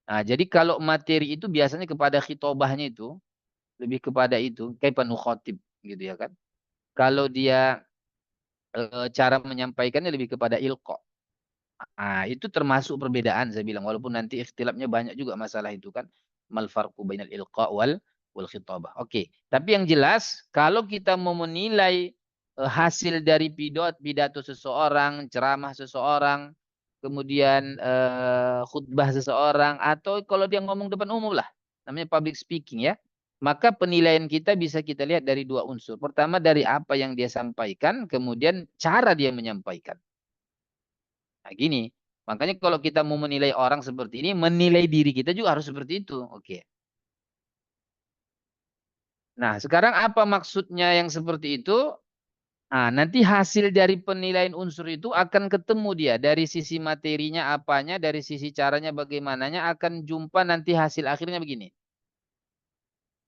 Nah, jadi kalau materi itu biasanya kepada khitobahnya itu lebih kepada itu kayak penuh khotib gitu ya kan. Kalau dia cara menyampaikannya lebih kepada ilqa. Ah, itu termasuk perbedaan saya bilang. Walaupun nanti ikhtilafnya banyak juga masalah itu kan. Mal farqu bainal ilqa wal khitabah. Oke. Tapi yang jelas kalau kita mau menilai hasil dari pidato seseorang, ceramah seseorang, kemudian khutbah seseorang, atau kalau dia ngomong depan umum lah. Namanya public speaking ya. Maka penilaian kita bisa kita lihat dari dua unsur. Pertama dari apa yang dia sampaikan, kemudian cara dia menyampaikan. Nah, gini. Makanya kalau kita mau menilai orang seperti ini, menilai diri kita juga harus seperti itu. Oke. Nah, sekarang apa maksudnya yang seperti itu? Nah, nanti hasil dari penilaian unsur itu akan ketemu dia. Dari sisi materinya apanya, dari sisi caranya bagaimananya, akan jumpa nanti hasil akhirnya begini.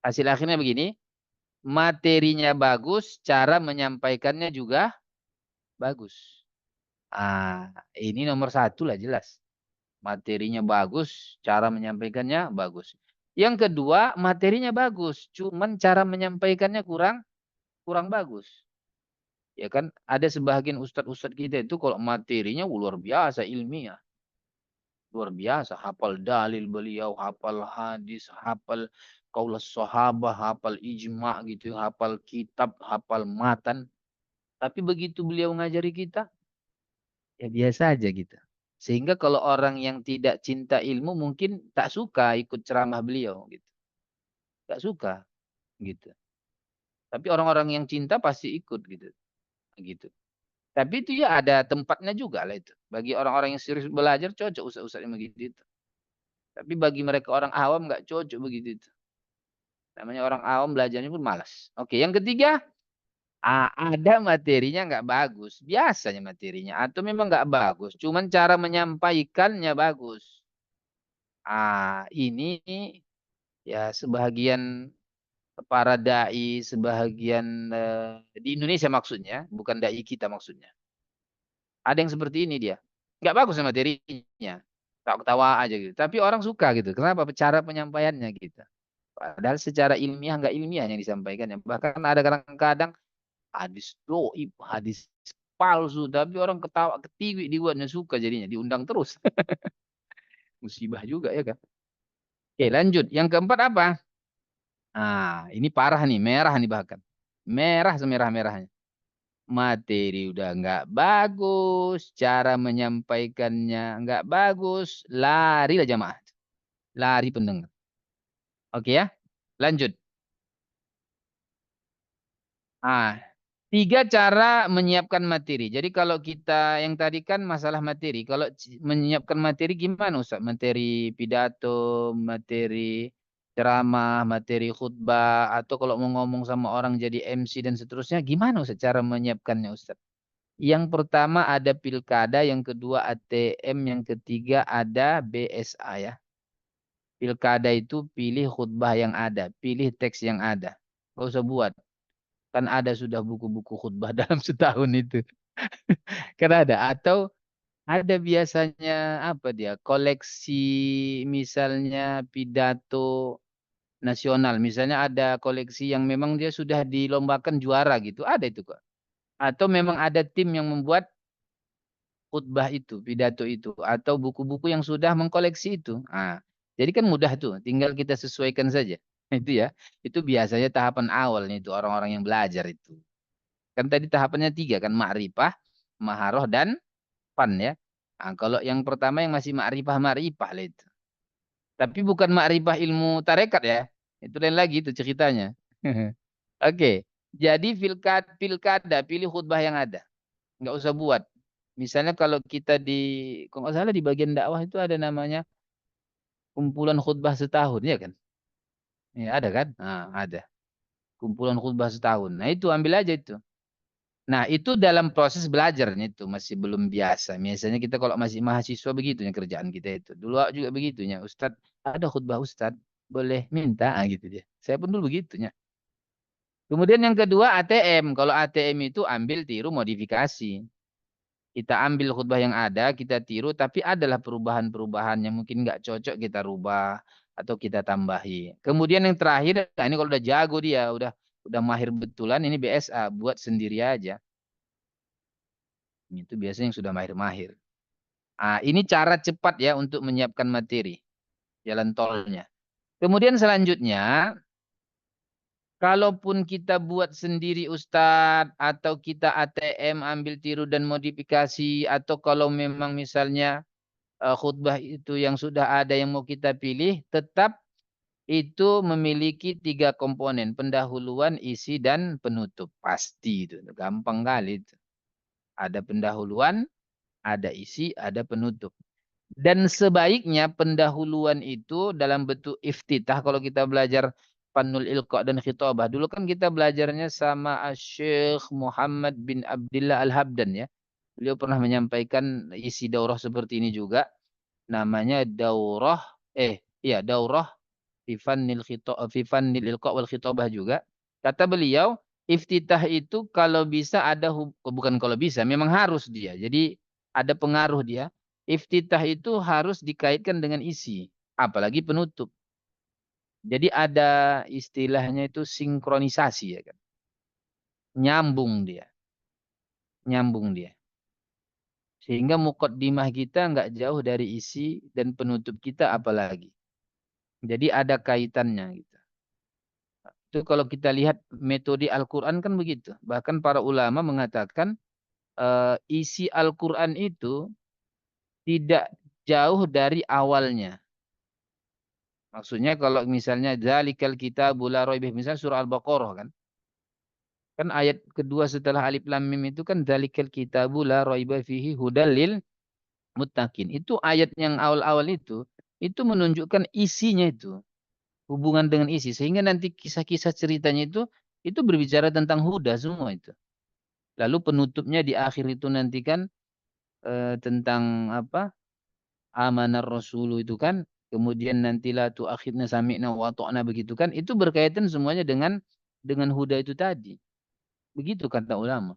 Hasil akhirnya begini. Materinya bagus, cara menyampaikannya juga bagus. Ah, ini nomor satu lah jelas. Materinya bagus, cara menyampaikannya bagus. Yang kedua, materinya bagus, cuman cara menyampaikannya kurang kurang bagus. Ya kan, ada sebagian ustadz-ustadz kita itu kalau materinya luar biasa ilmiah, luar biasa, hafal dalil beliau, hafal hadis, hafal qaulus sahabah, hafal ijma gitu, hafal kitab, hafal matan. Tapi begitu beliau ngajari kita, ya biasa aja gitu. Sehingga kalau orang yang tidak cinta ilmu mungkin tak suka ikut ceramah beliau gitu. Tak suka gitu. Tapi orang-orang yang cinta pasti ikut gitu. Gitu. Tapi itu ya ada tempatnya juga lah itu. Bagi orang-orang yang serius belajar cocok ustaz-ustaz yang begitu itu. Tapi bagi mereka orang awam nggak cocok begitu itu. Namanya orang awam belajarnya pun malas. Oke, yang ketiga, ada materinya nggak bagus. Biasanya materinya. Atau memang nggak bagus. Cuman cara menyampaikannya bagus. Ini ya sebahagian para dai, sebahagian di Indonesia maksudnya, bukan dai kita maksudnya. Ada yang seperti ini dia. Nggak bagus materinya. Tawa-tawa aja gitu. Tapi orang suka gitu. Kenapa? Cara penyampaiannya gitu. Padahal secara ilmiah nggak ilmiah yang disampaikannya. Bahkan ada kadang-kadang hadis doib, hadis palsu. Tapi orang ketawa ketiwi dibuatnya suka jadinya. Diundang terus. Musibah juga ya kan. Oke lanjut. Yang keempat apa? Ini parah nih. Merah nih bahkan. Merah semerah-merahnya. Materi udah nggak bagus, cara menyampaikannya nggak bagus, larilah jamaah, lari pendengar. Oke ya, lanjut. Ah, tiga cara menyiapkan materi. Jadi kalau kita yang tadi kan masalah materi, kalau menyiapkan materi gimana Ustaz? Materi pidato, materi ceramah, materi khutbah, atau kalau mau ngomong sama orang jadi MC dan seterusnya, gimana Ustaz cara menyiapkannya Ustaz? Yang pertama ada pilkada, yang kedua ATM, yang ketiga ada BSA ya. Pilkada itu pilih khutbah yang ada, pilih teks yang ada. Gak usah buat. Kan ada sudah buku-buku khutbah dalam setahun itu. Kan ada. Atau ada biasanya apa dia? Koleksi misalnya pidato nasional. Misalnya ada koleksi yang memang dia sudah dilombakan juara gitu. Ada itu kok. Atau memang ada tim yang membuat khutbah itu, pidato itu, atau buku-buku yang sudah mengkoleksi itu. Jadi kan mudah tuh, tinggal kita sesuaikan saja. Itu ya, itu biasanya tahapan awalnya itu orang-orang yang belajar itu. Kan tadi tahapannya tiga kan, ma'rifah, maharoh, dan fan ya. Kalau yang pertama yang masih ma'rifah, ma'rifah lah itu. Tapi bukan ma'rifah ilmu tarekat ya. Itu lain lagi itu ceritanya. Oke, jadi pilkada, pilih khutbah yang ada. Nggak usah buat. Misalnya kalau kita kalau nggak salah di bagian dakwah itu ada namanya kumpulan khutbah setahun, ya kan? Ya, ada kan? Ada. Kumpulan khutbah setahun. Nah, itu ambil aja itu. Nah, itu dalam proses belajarnya itu masih belum biasa. Biasanya kita kalau masih mahasiswa begitunya kerjaan kita itu. Dulu juga begitunya. Ustadz, ada khutbah Ustadz, boleh minta gitu dia. Saya pun dulu begitunya. Kemudian yang kedua ATM. Kalau ATM itu ambil tiru modifikasi. Kita ambil khutbah yang ada, kita tiru, tapi adalah perubahan-perubahan yang mungkin nggak cocok kita rubah atau kita tambahi. Kemudian yang terakhir, nah ini kalau udah jago dia, udah udah mahir betulan, ini BSA, buat sendiri aja. Itu biasanya yang sudah mahir-mahir. Ah, ini cara cepat ya untuk menyiapkan materi jalan tolnya. Kemudian selanjutnya, kalaupun kita buat sendiri Ustadz, atau kita ATM ambil tiru dan modifikasi, atau kalau memang misalnya khutbah itu yang sudah ada yang mau kita pilih, tetap itu memiliki 3 komponen, pendahuluan, isi, dan penutup. Pasti itu, gampang kali itu. Ada pendahuluan, ada isi, ada penutup. Dan sebaiknya pendahuluan itu dalam bentuk iftitah. Kalau kita belajar Fanul Ilqa dan Khitabah. Dulu kan kita belajarnya sama Syekh Muhammad bin Abdullah Al-Habdan ya. Beliau pernah menyampaikan isi daurah seperti ini juga. Namanya daurah, daurah fi Fannil Ilqa wal Khitabah juga. Kata beliau, iftitah itu kalau bisa ada, bukan kalau bisa, memang harus dia. Jadi ada pengaruh dia. Iftitah itu harus dikaitkan dengan isi, apalagi penutup. Jadi ada istilahnya itu sinkronisasi ya kan. Nyambung dia, nyambung dia. Sehingga mukaddimah kita nggak jauh dari isi dan penutup kita apalagi. Jadi ada kaitannya gitu. Itu kalau kita lihat metode Al-Quran kan begitu. Bahkan para ulama mengatakan isi Al-Quran itu tidak jauh dari awalnya. Maksudnya kalau misalnya zalikal kitabul la raiba fihi, misalnya surah Al-Baqarah kan. Kan ayat kedua setelah Alif Lam Mim itu kan zalikal kitabul la raiba fihi hudal lil muttaqin. Itu ayat yang awal-awal itu menunjukkan isinya itu, hubungan dengan isi, sehingga nanti kisah-kisah ceritanya itu berbicara tentang huda semua itu. Lalu penutupnya di akhir itu nanti kan tentang apa? Amanar Rasulu itu kan, kemudian nantilah tu akhirnya sami'na wa ta'na begitu kan, itu berkaitan semuanya dengan huda itu tadi. Begitu kata ulama.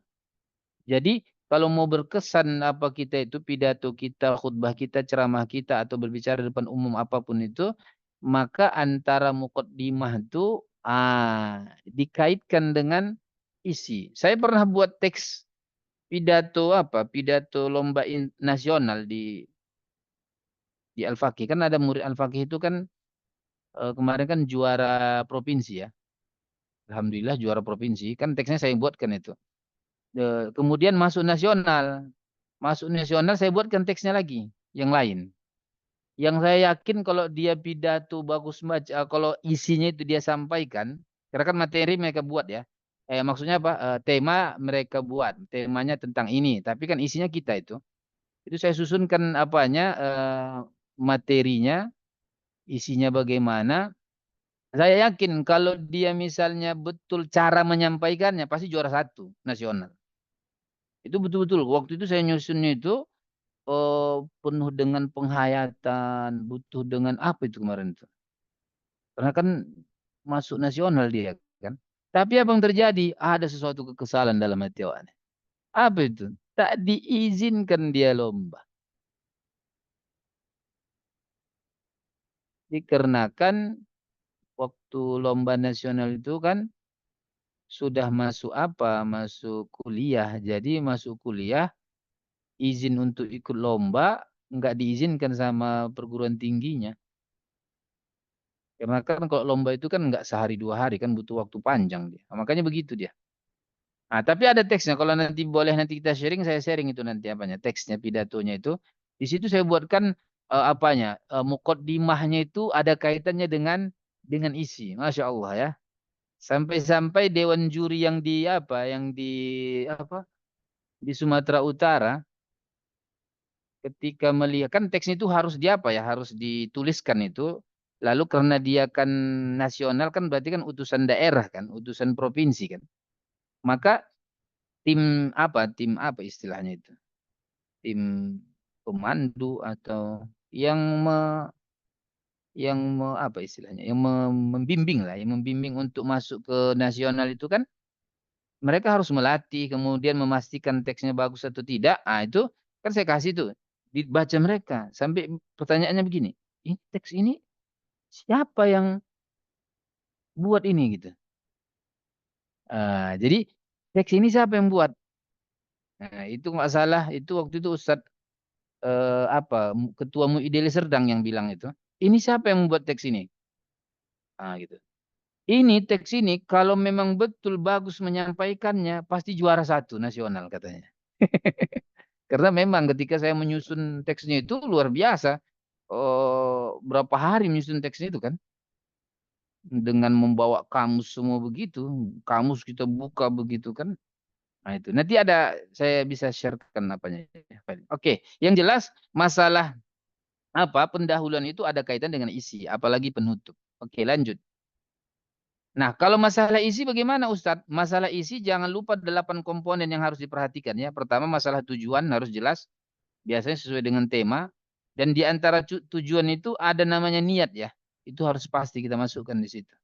Jadi kalau mau berkesan apa kita itu, pidato kita, khutbah kita, ceramah kita, atau berbicara di depan umum apapun itu, maka antara muqaddimah itu dikaitkan dengan isi. Saya pernah buat teks pidato pidato lomba nasional di Al-Faqih. Kan ada murid Al-Faqih itu kan kemarin kan juara provinsi ya. Alhamdulillah juara provinsi. Kan teksnya saya buatkan itu. Kemudian masuk nasional. Masuk nasional saya buatkan teksnya lagi yang lain. Yang saya yakin kalau dia pidato bagus kalau isinya itu dia sampaikan, karena kan materi mereka buat ya. Maksudnya apa? Tema mereka buat, temanya tentang ini, tapi kan isinya kita itu. Itu saya susunkan materinya, isinya bagaimana. Saya yakin kalau dia misalnya betul cara menyampaikannya pasti juara 1 nasional. Itu betul-betul. Waktu itu saya nyusunnya itu penuh dengan penghayatan, butuh dengan apa itu kemarin itu. Karena kan masuk nasional dia kan. Tapi apa yang terjadi? Ada sesuatu kekesalan dalam hati awaknya. Apa itu? Tak diizinkan dia lomba. Dikarenakan waktu lomba nasional itu kan sudah masuk masuk kuliah. Jadi masuk kuliah izin untuk ikut lomba nggak diizinkan sama perguruan tingginya. Karena kan kalau lomba itu kan nggak sehari 2 hari kan butuh waktu panjang dia. Nah, makanya begitu dia. Nah, tapi ada teksnya. Kalau nanti boleh nanti kita sharing, saya sharing itu nanti teksnya, pidatonya itu. Di situ saya buatkan mukaddimahnya itu ada kaitannya dengan isi. Masya Allah ya. Sampai-sampai dewan juri yang di Sumatera Utara ketika melihat kan teks itu harus harus dituliskan itu. Lalu karena dia kan nasional kan berarti kan utusan daerah kan, utusan provinsi kan. Maka tim apa istilahnya itu? Tim pemandu atau yang apa istilahnya? Yang membimbing lah, yang membimbing untuk masuk ke nasional itu kan mereka harus melatih kemudian memastikan teksnya bagus atau tidak. Ah itu kan saya kasih tuh dibaca mereka sampai pertanyaannya begini, ini teks ini siapa yang buat ini gitu? Jadi teks ini siapa yang buat? Nah, itu nggak salah. Itu waktu itu Ustadz Ketua MUI Serdang yang bilang itu. Ini siapa yang membuat teks ini? Gitu. Ini teks ini kalau memang betul bagus menyampaikannya pasti juara satu nasional katanya. Karena memang ketika saya menyusun teksnya itu luar biasa. Oh, berapa hari menyusun teksnya itu kan? Dengan membawa kamus semua begitu. Kamus kita buka begitu kan? Nah itu. Nanti ada saya bisa sharekan apanya. Oke, yang jelas masalah pendahuluan itu ada kaitan dengan isi, apalagi penutup. Oke, lanjut. Nah, kalau masalah isi bagaimana Ustadz? Masalah isi jangan lupa 8 komponen yang harus diperhatikan ya. Pertama masalah tujuan harus jelas, biasanya sesuai dengan tema. Dan di antara tujuan itu ada namanya niat ya. Itu harus pasti kita masukkan di situ.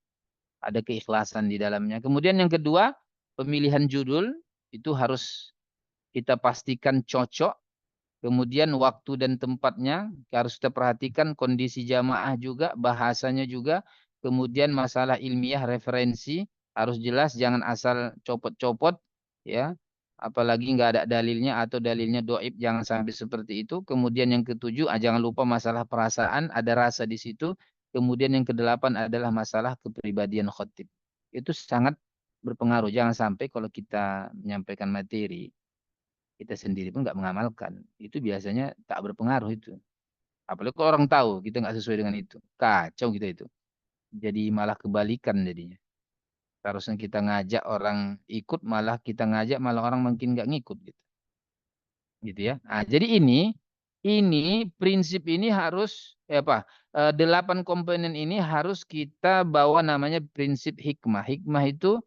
Ada keikhlasan di dalamnya. Kemudian yang kedua, pemilihan judul itu harus kita pastikan cocok. Kemudian waktu dan tempatnya harus kita perhatikan, kondisi jamaah juga, bahasanya juga. Kemudian masalah ilmiah referensi harus jelas, jangan asal copot-copot ya. Apalagi nggak ada dalilnya atau dalilnya doib, jangan sampai seperti itu. Kemudian yang ketujuh, jangan lupa masalah perasaan, ada rasa di situ. Kemudian yang kedelapan adalah masalah kepribadian khotib. Itu sangat berpengaruh. Jangan sampai kalau kita menyampaikan materi kita sendiri pun nggak mengamalkan, itu biasanya tak berpengaruh itu. Apalagi kalau orang tahu kita nggak sesuai dengan itu, kacau kita itu. Jadi malah kebalikan jadinya. Harusnya kita ngajak orang ikut, malah kita ngajak malah orang makin nggak ngikut gitu. Gitu ya. Jadi ini prinsip ini harus 8 komponen ini harus kita bawa namanya prinsip hikmah. Hikmah itu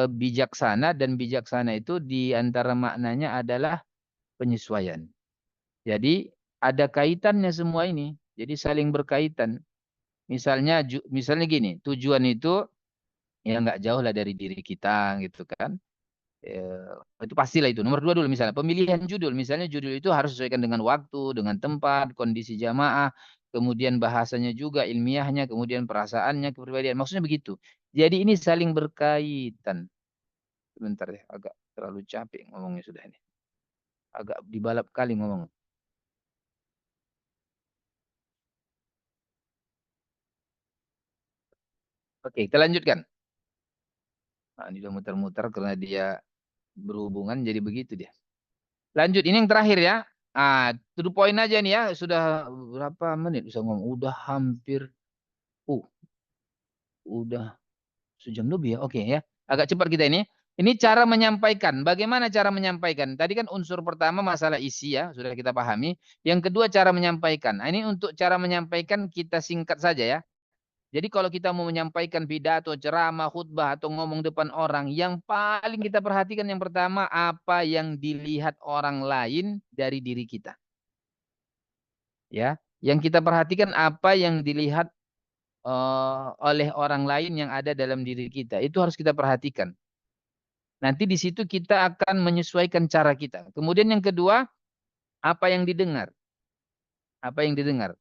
bijaksana dan bijaksana itu di antara maknanya adalah penyesuaian. Jadi ada kaitannya semua ini. Jadi saling berkaitan. Misalnya gini, tujuan itu ya nggak jauh lah dari diri kita gitu kan. Itu pastilah itu. Nomor dua dulu misalnya pemilihan judul. Misalnya judul itu harus sesuaikan dengan waktu, dengan tempat, kondisi jamaah, kemudian bahasanya juga, ilmiahnya, kemudian perasaannya, kepribadian. Maksudnya begitu. Jadi ini saling berkaitan. Sebentar ya, agak terlalu capek ngomongnya sudah ini. Agak dibalap kali ngomong. Oke, kita lanjutkan. Nah, ini udah muter-muter karena dia berhubungan jadi begitu dia. Lanjut, ini yang terakhir ya. To the point aja nih ya. Sudah berapa menit bisa ngomong? Uh, udah sejam lebih ya. Oke ya. Agak cepat kita ini. Ini cara menyampaikan. Bagaimana cara menyampaikan? Tadi kan unsur pertama masalah isi ya, sudah kita pahami. Yang kedua cara menyampaikan. Nah, ini untuk cara menyampaikan kita singkat saja ya. Jadi kalau kita mau menyampaikan pidato, ceramah, khutbah atau ngomong depan orang, yang paling kita perhatikan yang pertama apa yang dilihat orang lain dari diri kita. Ya, yang kita perhatikan apa yang dilihat oleh orang lain yang ada dalam diri kita. Itu harus kita perhatikan. Nanti di situ kita akan menyesuaikan cara kita. Kemudian yang kedua, apa yang didengar? Apa yang didengar?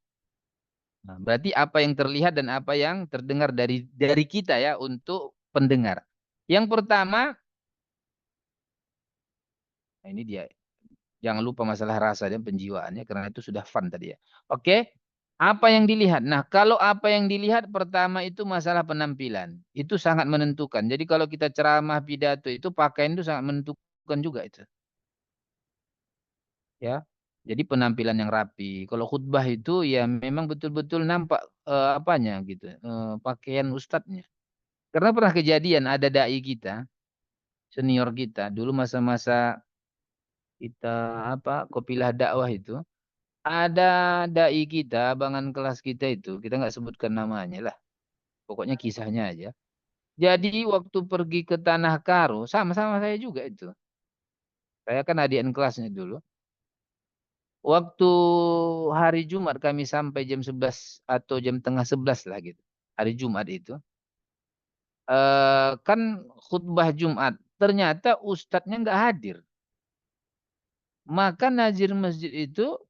Nah, berarti apa yang terlihat dan apa yang terdengar dari kita ya untuk pendengar. Yang pertama, nah ini dia. Jangan lupa masalah rasa dan penjiwaannya karena itu sudah fun tadi ya. Oke. Apa yang dilihat? Nah, kalau apa yang dilihat pertama itu masalah penampilan. Itu sangat menentukan. Jadi kalau kita ceramah pidato itu pakaian itu sangat menentukan juga itu. Ya. Jadi penampilan yang rapi. Kalau khutbah itu ya memang betul-betul nampak apanya gitu. Pakaian ustadznya. Karena pernah kejadian ada dai kita, senior kita, dulu masa-masa kita kopilah dakwah itu, ada dai kita, abangan kelas kita itu, kita nggak sebutkan namanya lah, pokoknya kisahnya aja. Jadi waktu pergi ke Tanah Karo, sama-sama saya juga itu. Saya kan adian kelasnya dulu. Waktu hari Jumat kami sampai jam 11 atau jam tengah 11 lah gitu. Hari Jumat itu. Kan khutbah Jumat. Ternyata ustadznya nggak hadir. Maka nazir masjid itu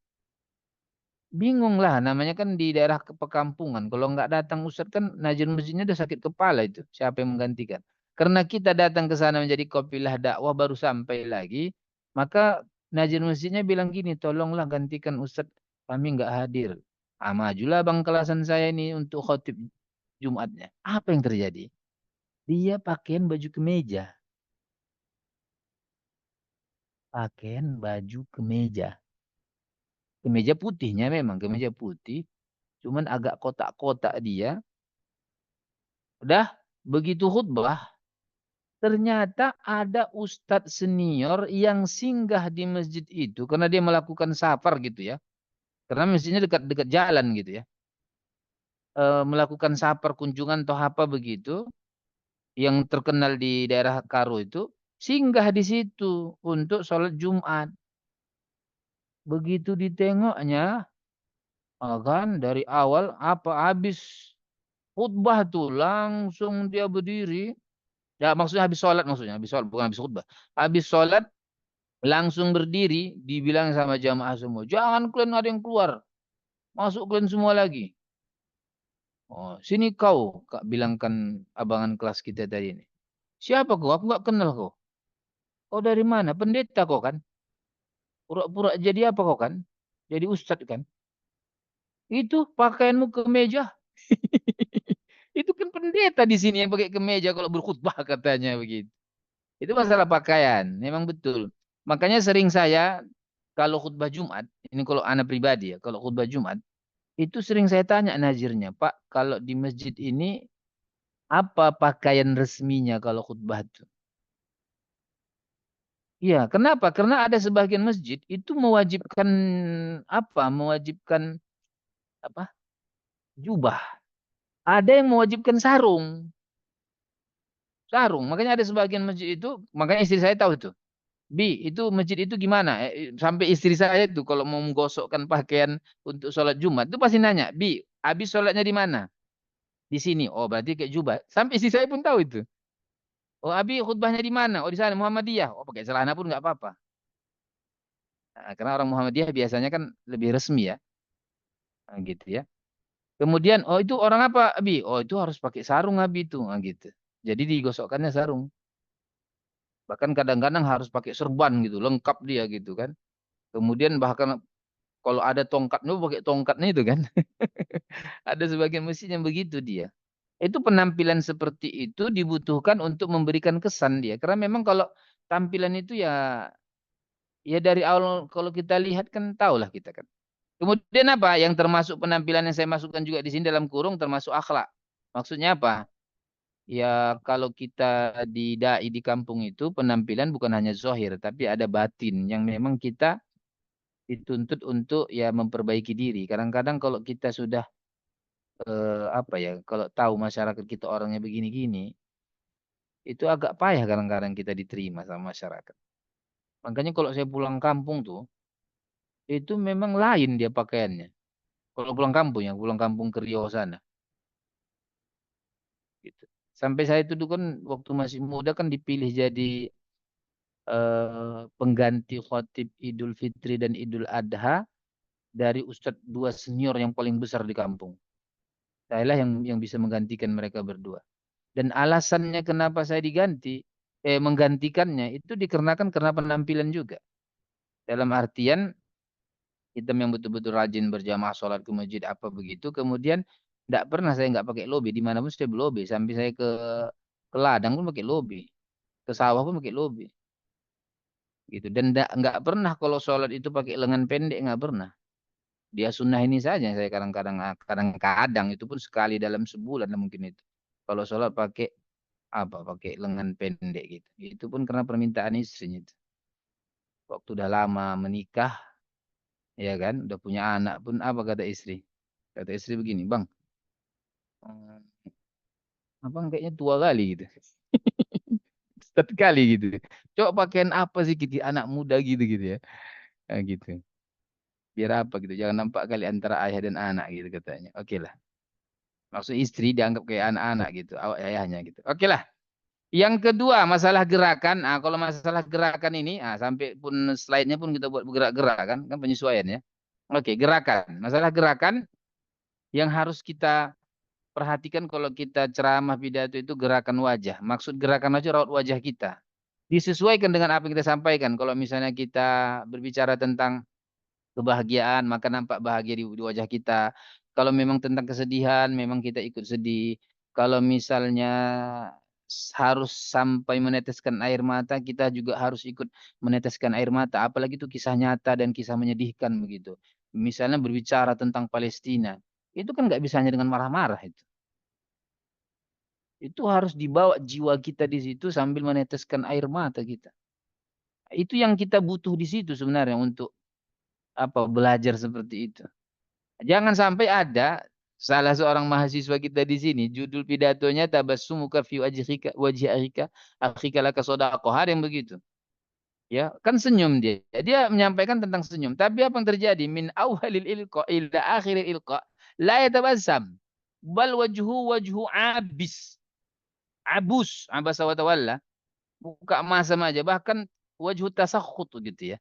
bingung lah. Namanya kan di daerah pekampungan. Kalau nggak datang ustadz kan nazir masjidnya udah sakit kepala itu. Siapa yang menggantikan? Karena kita datang ke sana menjadi kafilah dakwah baru sampai lagi, maka Najir masjidnya bilang gini, tolonglah gantikan Ustadz, kami nggak hadir. Ah, majulah bang kelasan saya ini untuk khotib Jumatnya. Apa yang terjadi? Dia pakaian baju kemeja. Pakaian baju kemeja. Kemeja putihnya memang, kemeja putih. Cuman agak kotak-kotak dia. Udah, begitu khutbah, ternyata ada ustadz senior yang singgah di masjid itu. Karena dia melakukan safar gitu ya. Karena masjidnya dekat-dekat jalan gitu ya. Melakukan safar kunjungan atau apa begitu. Yang terkenal di daerah Karo itu. Singgah di situ untuk sholat Jumat. Begitu ditengoknya, kan dari awal apa habis khutbah tuh langsung dia berdiri. Ya maksudnya habis sholat maksudnya. Habis sholat bukan habis khutbah. Habis sholat langsung berdiri. Dibilang sama jamaah semua. Jangan kalian ada yang keluar. Masuk kalian semua lagi. Oh, sini kau. Kak bilangkan abangan kelas kita tadi ini. Siapa kau? Aku nggak kenal kau. Kau dari mana? Pendeta kau kan? Pura-pura jadi apa kau kan? Jadi ustadz kan? Itu pakaianmu kemeja. Itu kan pendeta di sini yang pakai kemeja kalau berkhutbah katanya begitu. Itu masalah pakaian, memang betul. Makanya sering saya kalau khutbah Jumat, ini kalau anak pribadi ya, kalau khutbah Jumat, itu sering saya tanya nazirnya, Pak, kalau di masjid ini apa pakaian resminya kalau khutbah itu? Iya, kenapa? Karena ada sebagian masjid itu mewajibkan apa? Mewajibkan apa? Jubah. Ada yang mewajibkan sarung. Sarung. Makanya ada sebagian masjid itu, makanya istri saya tahu itu. Bi, itu masjid itu gimana? Sampai istri saya itu kalau mau menggosokkan pakaian untuk sholat Jumat itu pasti nanya, Bi, habis sholatnya di mana? Di sini. Oh, berarti kayak jubah. Sampai istri saya pun tahu itu. Oh, Abi khutbahnya di mana? Oh, di sana Muhammadiyah. Oh, pakai celana pun nggak apa-apa. Nah, karena orang Muhammadiyah biasanya kan lebih resmi ya, nah, gitu ya. Kemudian, oh itu orang apa, Abi? Oh, itu harus pakai sarung, Abi itu, nah, gitu. Jadi digosokkannya sarung. Bahkan kadang-kadang harus pakai serban gitu, lengkap dia gitu kan. Kemudian bahkan kalau ada tongkatnya pakai tongkatnya itu kan. Ada sebagian masjid yang begitu dia. Itu penampilan seperti itu dibutuhkan untuk memberikan kesan dia. Karena memang kalau tampilan itu ya ya dari awal kalau kita lihat kan tahulah kita kan. Kemudian apa yang termasuk penampilan yang saya masukkan juga di sini dalam kurung termasuk akhlak. Maksudnya apa? Ya kalau kita di dai di kampung itu penampilan bukan hanya zohir tapi ada batin yang memang kita dituntut untuk ya memperbaiki diri. Kadang-kadang kalau kita sudah apa ya, kalau tahu masyarakat kita orangnya begini-gini, itu agak payah kadang-kadang kita diterima sama masyarakat. Makanya kalau saya pulang kampung tuh, itu memang lain dia pakaiannya. Kalau pulang kampung ya, pulang kampung ke Riau sana. Gitu. Sampai saya itu dulu kan waktu masih muda kan dipilih jadi pengganti khotib Idul Fitri dan Idul Adha dari ustadz dua senior yang paling besar di kampung. Sayalah yang bisa menggantikan mereka berdua. Dan alasannya kenapa saya menggantikannya itu dikarenakan karena penampilan juga. Dalam artian hitam yang betul-betul rajin berjamaah sholat ke masjid apa begitu. Kemudian tidak pernah saya nggak pakai lobe. Dimanapun saya berlobe. Sampai saya ke ladang pun pakai lobe. Ke sawah pun pakai lobe. Gitu. Dan nggak pernah kalau sholat itu pakai lengan pendek nggak pernah. Dia sunnah ini saja saya kadang-kadang itu pun sekali dalam sebulan lah mungkin itu. Kalau sholat pakai apa pakai lengan pendek gitu. Itu pun karena permintaan istrinya itu. Waktu udah lama menikah, ya kan, udah punya anak pun apa kata istri? Kata istri begini, Bang, abang kayaknya tua kali gitu. Satu kali gitu. Coba pakaian apa sih gitu anak muda gitu gitu ya. Nah, gitu. Biar apa gitu. Jangan nampak kali antara ayah dan anak gitu katanya. Oke lah. Maksud istri dianggap kayak anak-anak gitu. Awak ayahnya gitu. Oke lah. Yang kedua masalah gerakan. Ah, kalau masalah gerakan ini, sampai pun slide-nya pun kita buat bergerak-gerak kan penyesuaian ya. Oke, gerakan. Masalah gerakan yang harus kita perhatikan kalau kita ceramah pidato itu gerakan wajah. Maksud gerakan wajah raut wajah kita. Disesuaikan dengan apa yang kita sampaikan. Kalau misalnya kita berbicara tentang kebahagiaan, maka nampak bahagia di wajah kita. Kalau memang tentang kesedihan, memang kita ikut sedih. Kalau misalnya harus sampai meneteskan air mata, kita juga harus ikut meneteskan air mata. Apalagi itu kisah nyata dan kisah menyedihkan begitu. Misalnya berbicara tentang Palestina, itu kan nggak bisa hanya dengan marah-marah itu. Itu harus dibawa jiwa kita di situ sambil meneteskan air mata kita. Itu yang kita butuh di situ sebenarnya untuk apa belajar seperti itu. Jangan sampai ada salah seorang mahasiswa kita di sini, judul pidatonya tabassumuka fi wajhika akhika laka shadaqah. Ada yang begitu. Ya, kan senyum dia. Dia menyampaikan tentang senyum. Tapi apa yang terjadi? Min awalil ilqa ila akhiril ilqa la yatabassam. Bal wajhu abis. Abus, abasa wa tawalla. Buka masam aja. Bahkan wajhu tasakhut gitu ya.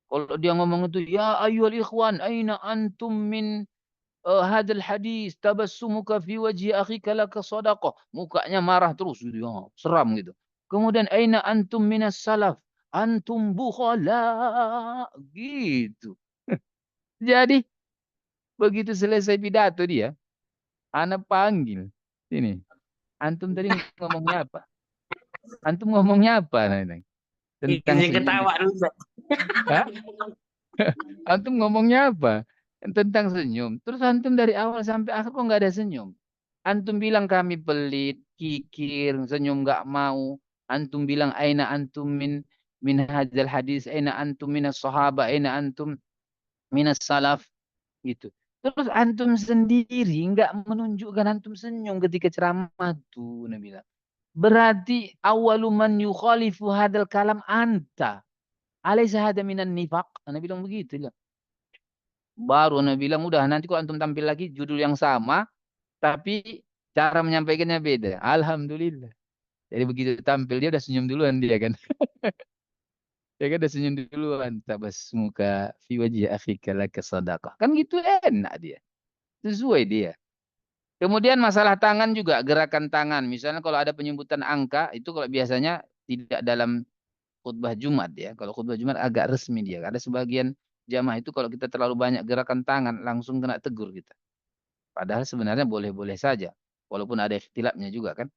Kalau dia ngomong itu, ya ayyuhal ikhwan, aina antum min hadal hadis tabassumuka fi wajhi akhika laka sadaqah. Mukanya marah terus gitu ya, seram gitu. Kemudian aina antum minas salaf? Antum bukhala gitu. Jadi begitu selesai pidato dia, anak panggil. Ini, antum tadi ngomongnya apa? Antum ngomongnya apa? Nah, tentang Izin senyum ketawa itu. dulu, Ustaz. Hah? Antum ngomongnya apa? Tentang senyum. Terus antum dari awal sampai akhir kok nggak ada senyum? Antum bilang kami pelit, kikir, senyum nggak mau. Antum bilang aina antum min hadzal hadis, aina antum minas sahaba, aina antum minas salaf gitu. Terus antum sendiri nggak menunjukkan antum senyum ketika ceramah tuh, Nabi bilang. Berarti awalu man yukhalifu hadzal kalam anta. Alaysa hada minan nifaq? Nabi bilang begitu. Baru Nabi bilang, udah nanti kok antum tampil lagi judul yang sama, tapi cara menyampaikannya beda. Alhamdulillah. Jadi begitu tampil dia udah senyum duluan dia kan. Dia kan udah senyum duluan. Tabas muka fi wajhi akhika laka sadaqah. Kan gitu enak dia. Sesuai dia. Kemudian masalah tangan juga, gerakan tangan. Misalnya kalau ada penyebutan angka, itu kalau biasanya tidak dalam khutbah Jumat ya. Kalau khutbah Jumat agak resmi dia. Ada sebagian jamaah itu kalau kita terlalu banyak gerakan tangan, langsung kena tegur kita. Padahal sebenarnya boleh-boleh saja. Walaupun ada ikhtilafnya juga kan.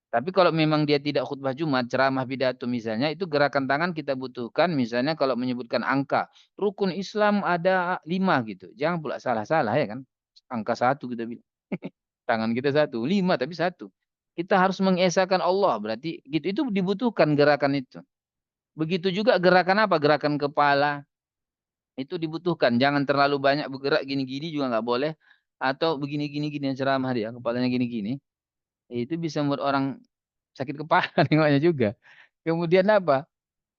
Tapi kalau memang dia tidak khutbah Jumat, ceramah pidato misalnya, itu gerakan tangan kita butuhkan. Misalnya kalau menyebutkan angka. Rukun Islam ada 5 gitu. Jangan pula salah-salah ya kan. Angka 1 kita bilang. Tangan kita 1. 5 tapi 1. Kita harus mengesahkan Allah. Berarti gitu. Itu dibutuhkan gerakan itu. Begitu juga gerakan apa? Gerakan kepala. Itu dibutuhkan. Jangan terlalu banyak bergerak gini-gini juga nggak boleh. Atau begini-gini-gini ceramah dia. Kepalanya gini-gini. Itu bisa membuat orang sakit kepala nengoknya juga. Kemudian apa?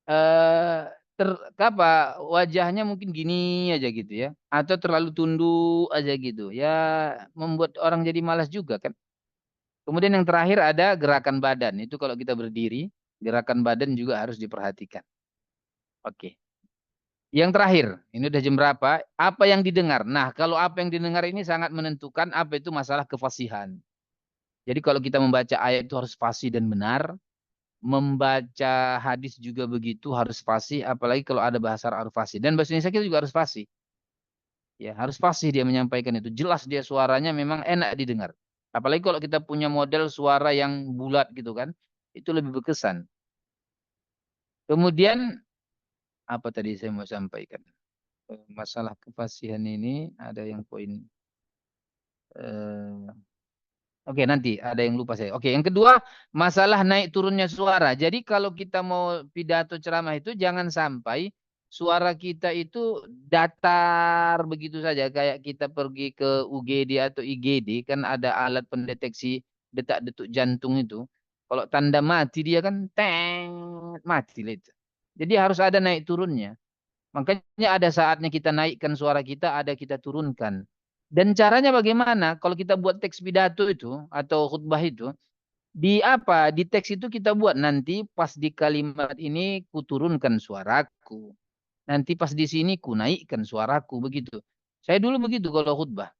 Eh ter apa wajahnya mungkin gini aja gitu ya. Atau terlalu tunduk aja gitu. Ya membuat orang jadi malas juga kan. Kemudian yang terakhir ada gerakan badan. Itu kalau kita berdiri, gerakan badan juga harus diperhatikan. Oke. Yang terakhir, ini udah jam berapa? Apa yang didengar? Nah, kalau apa yang didengar ini sangat menentukan apa itu masalah kefasihan. Jadi kalau kita membaca ayat itu harus fasih dan benar. Membaca hadis juga begitu harus fasih. Apalagi kalau ada bahasa Arab fasih. Dan bahasa Indonesia kita juga harus fasih. Ya, harus fasih dia menyampaikan itu. Jelas dia suaranya memang enak didengar. Apalagi kalau kita punya model suara yang bulat gitu kan. Itu lebih berkesan. Kemudian, apa tadi saya mau sampaikan? Masalah kefasihan ini ada yang poin. eh, Oke, nanti ada yang lupa saya. Oke, yang kedua, masalah naik turunnya suara. Jadi kalau kita mau pidato ceramah itu jangan sampai suara kita itu datar begitu saja. Kayak kita pergi ke UGD atau IGD, kan ada alat pendeteksi detak-detuk jantung itu. Kalau tanda mati dia kan teng mati lah itu. Jadi harus ada naik turunnya. Makanya ada saatnya kita naikkan suara kita, ada kita turunkan. Dan caranya bagaimana? Kalau kita buat teks pidato itu atau khutbah itu, di apa? Di teks itu kita buat nanti pas di kalimat ini ku turunkan suaraku. Nanti pas di sini ku naikkan suaraku begitu. Saya dulu begitu kalau khutbah.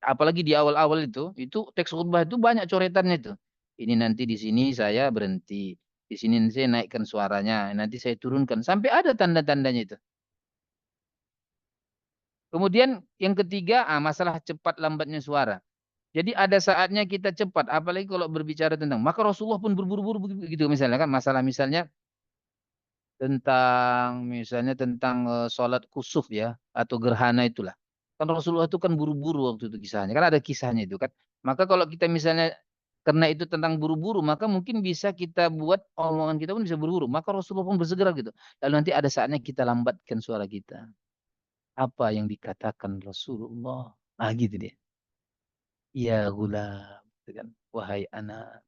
Apalagi di awal-awal itu teks khutbah itu banyak coretannya itu. Ini nanti di sini saya berhenti, di sini saya naikkan suaranya, nanti saya turunkan, sampai ada tanda-tandanya itu. Kemudian yang ketiga, masalah cepat lambatnya suara. Jadi ada saatnya kita cepat, apalagi kalau berbicara tentang, maka Rasulullah pun berburu-buru begitu misalnya kan, masalah misalnya tentang sholat kusuf ya atau gerhana itulah. Kan Rasulullah itu kan buru-buru waktu itu kisahnya. Kan ada kisahnya itu kan. Maka kalau kita misalnya karena itu tentang buru-buru, maka mungkin bisa kita buat omongan kita pun bisa buru-buru. Maka Rasulullah pun bersegera gitu. Lalu nanti ada saatnya kita lambatkan suara kita. Apa yang dikatakan Rasulullah? Gitu dia. Ya gulam, gitu kan. Wahai anak,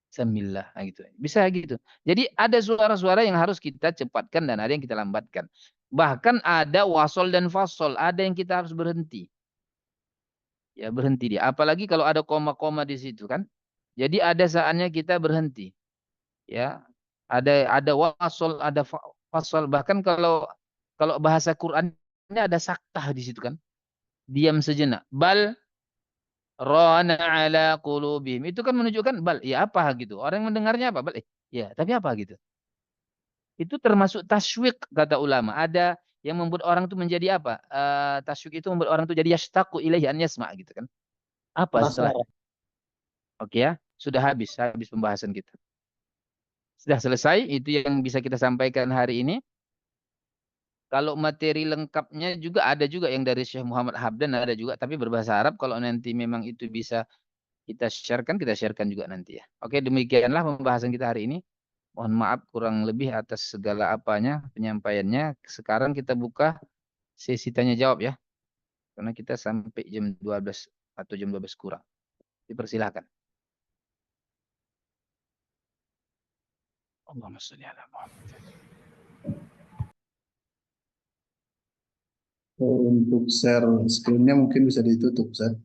samillah, gitu. Bisa gitu. Jadi ada suara-suara yang harus kita cepatkan dan ada yang kita lambatkan. Bahkan ada wasol dan fasol, ada yang kita harus berhenti. Ya berhenti dia. Apalagi kalau ada koma-koma di situ kan. Jadi ada saatnya kita berhenti. Ya, ada wasol, ada fasol. Bahkan kalau kalau bahasa Qurannya ada saktah di situ kan. Diam sejenak. Bal rana ala qulubihim. Itu kan menunjukkan bal. Ya apa gitu. Orang yang mendengarnya apa? Bal. Ya, tapi apa gitu. Itu termasuk tasywiq kata ulama. Ada yang membuat orang itu menjadi apa? Tasywiq itu membuat orang itu jadi yashtaqu ilaihi an yasma' gitu kan. Apa setelahnya? Penasaran. Oke ya. Sudah habis pembahasan kita. Sudah selesai, itu yang bisa kita sampaikan hari ini. Kalau materi lengkapnya juga ada juga yang dari Syekh Muhammad Habdan ada juga, tapi berbahasa Arab. Kalau nanti memang itu bisa kita sharekan juga nanti ya. Oke, demikianlah pembahasan kita hari ini. Mohon maaf kurang lebih atas segala apanya penyampaiannya. Sekarang kita buka sesi tanya jawab ya. Karena kita sampai jam 12 atau jam 12 kurang. Dipersilahkan. Allahumma sholli ala Muhammad. Untuk share screen-nya mungkin bisa ditutup, Ustaz.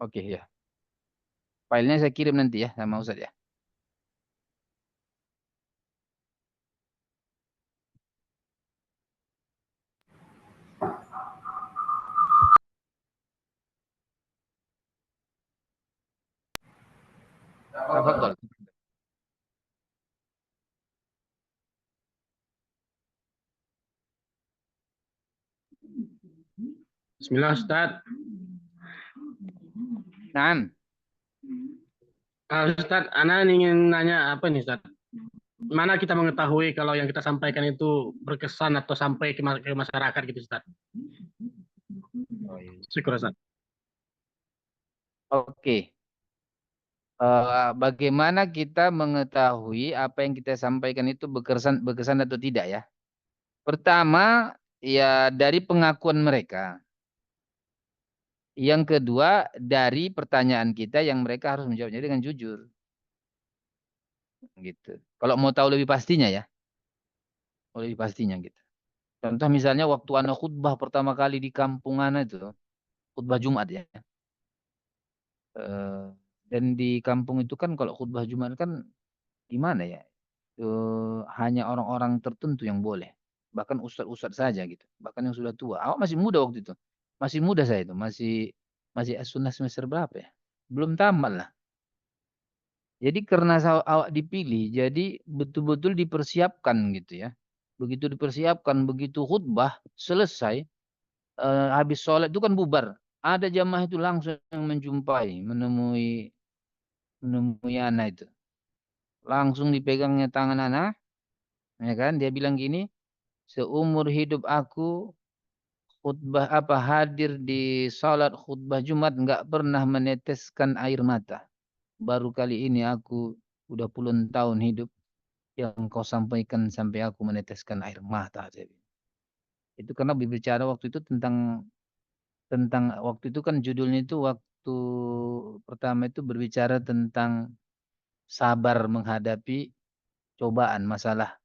Oke ya. Filenya saya kirim nanti ya sama Ustaz ya. Tafadhol. Bismillah Ustaz. Naam. Ustaz, Ana ingin nanya apa nih Ustaz? Mana kita mengetahui kalau yang kita sampaikan itu berkesan atau sampai ke masyarakat gitu Ustaz? Oh, iya. Syukur Ustaz. Oke. Bagaimana kita mengetahui apa yang kita sampaikan itu berkesan atau tidak ya? Pertama, ya dari pengakuan mereka. Yang kedua, dari pertanyaan kita yang mereka harus menjawabnya dengan jujur. Gitu. Kalau mau tahu lebih pastinya ya, lebih pastinya gitu. Contoh misalnya waktu anak khutbah pertama kali di kampung anak itu, khutbah Jumat ya. Eh, dan di kampung itu kan kalau khutbah Jumat kan gimana ya? Hanya orang-orang tertentu yang boleh. Bahkan ustadz-ustadz saja gitu. Bahkan yang sudah tua. Awak masih muda waktu itu. Masih muda saya itu. Masih masih as-sunnah semester berapa ya? Belum tamat lah. Jadi karena awak dipilih, jadi betul-betul dipersiapkan gitu ya. Begitu dipersiapkan, begitu khutbah selesai, habis sholat itu kan bubar. Ada jamaah itu langsung menjumpai, menemui anak itu. Langsung dipegangnya tangan anak, ya kan? Dia bilang gini, seumur hidup aku khutbah apa hadir di salat khutbah Jumat nggak pernah meneteskan air mata. Baru kali ini aku udah puluhan tahun hidup yang kau sampaikan sampai aku meneteskan air mata. Itu karena berbicara waktu itu tentang waktu itu kan judulnya itu waktu pertama itu berbicara tentang sabar menghadapi cobaan masalah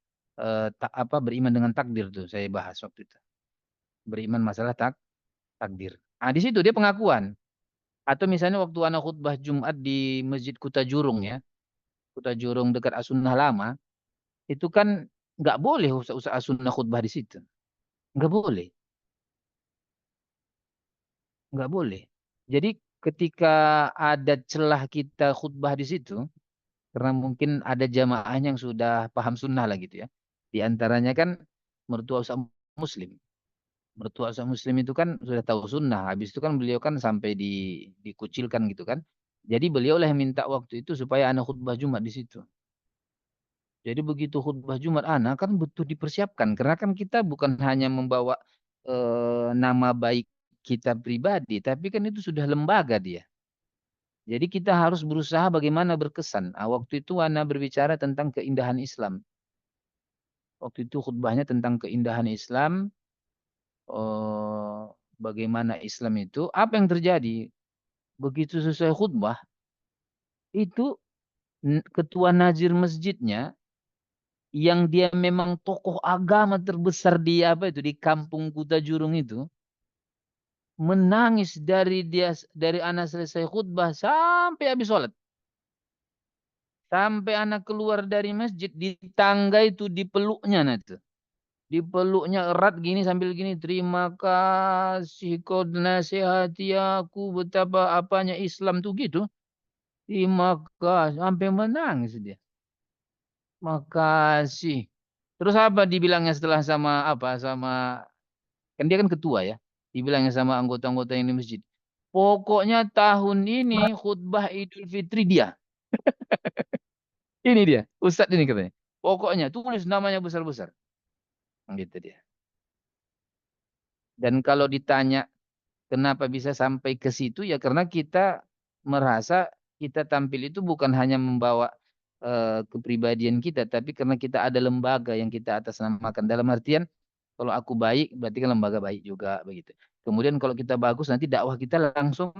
beriman dengan takdir tuh saya bahas waktu itu. Beriman masalah takdir. Di situ dia pengakuan. Atau misalnya waktu anak khutbah Jumat di Masjid Kuta Jurung ya, Kuta Jurung dekat As-Sunnah Lama, itu kan nggak boleh ustaz As-Sunnah khutbah di situ. Nggak boleh, nggak boleh. Jadi ketika ada celah kita khutbah di situ, karena mungkin ada jamaahnya yang sudah paham sunnah lah gitu ya. Di antaranya kan mertua Ustaz Muslim. Mertua Ustaz Muslim itu kan sudah tahu sunnah. Habis itu kan beliau kan sampai dikucilkan gitu kan. Jadi beliau lah yang minta waktu itu supaya anak khutbah Jumat di situ. Jadi begitu khutbah Jumat anak kan betul dipersiapkan. Karena kan kita bukan hanya membawa nama baik kita pribadi, tapi kan itu sudah lembaga dia. Jadi kita harus berusaha bagaimana berkesan. Waktu itu Ana berbicara tentang keindahan Islam. Waktu itu khutbahnya tentang keindahan Islam. eh, Bagaimana Islam itu. Apa yang terjadi? Begitu selesai khutbah, itu ketua nazir masjidnya yang dia memang tokoh agama terbesar di apa itu di kampung Kuta Jurung itu menangis dari anak selesai khutbah sampai habis sholat. Sampai anak keluar dari masjid di tangga itu dipeluknya nah itu. Dipeluknya erat gini sambil gini, terima kasih kau nasihati aku betapa apanya Islam tuh gitu. Terima kasih sampai menangis dia. Makasih. Terus apa dibilangnya setelah sama kan dia kan ketua ya. Dibilangnya sama anggota-anggota yang di masjid. Pokoknya tahun ini khutbah Idul Fitri dia. Ini dia, Ustadz ini katanya. Pokoknya tulis namanya besar-besar. Gitu dia. Dan kalau ditanya kenapa bisa sampai ke situ ya karena kita merasa kita tampil itu bukan hanya membawa kepribadian kita tapi karena kita ada lembaga yang kita atasnamakan. Dalam artian kalau aku baik berarti kan lembaga baik juga begitu. Kemudian kalau kita bagus nanti dakwah kita langsung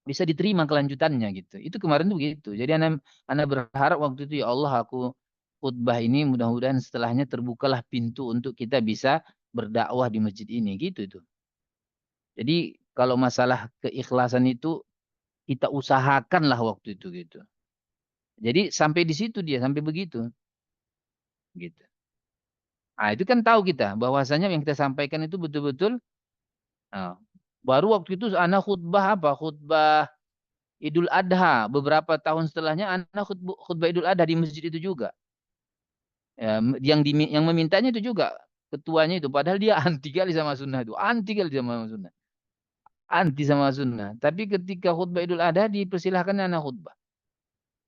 bisa diterima kelanjutannya gitu. Itu kemarin tuh begitu. Jadi anak berharap waktu itu ya Allah aku khutbah ini mudah-mudahan setelahnya terbukalah pintu untuk kita bisa berdakwah di masjid ini gitu itu. Jadi kalau masalah keikhlasan itu kita usahakanlah waktu itu gitu. Jadi sampai di situ dia sampai begitu gitu. Ah itu kan tahu kita bahwasanya yang kita sampaikan itu betul-betul. Nah, baru waktu itu anak khutbah apa? Khutbah Idul Adha. Beberapa tahun setelahnya anak khutbah Idul Adha di masjid itu juga. Ya, yang memintanya itu juga ketuanya itu. Padahal dia anti kali sama sunnah itu. Anti kali sama sunnah. Anti sama sunnah. Tapi ketika khutbah Idul Adha dipersilahkan anak khutbah.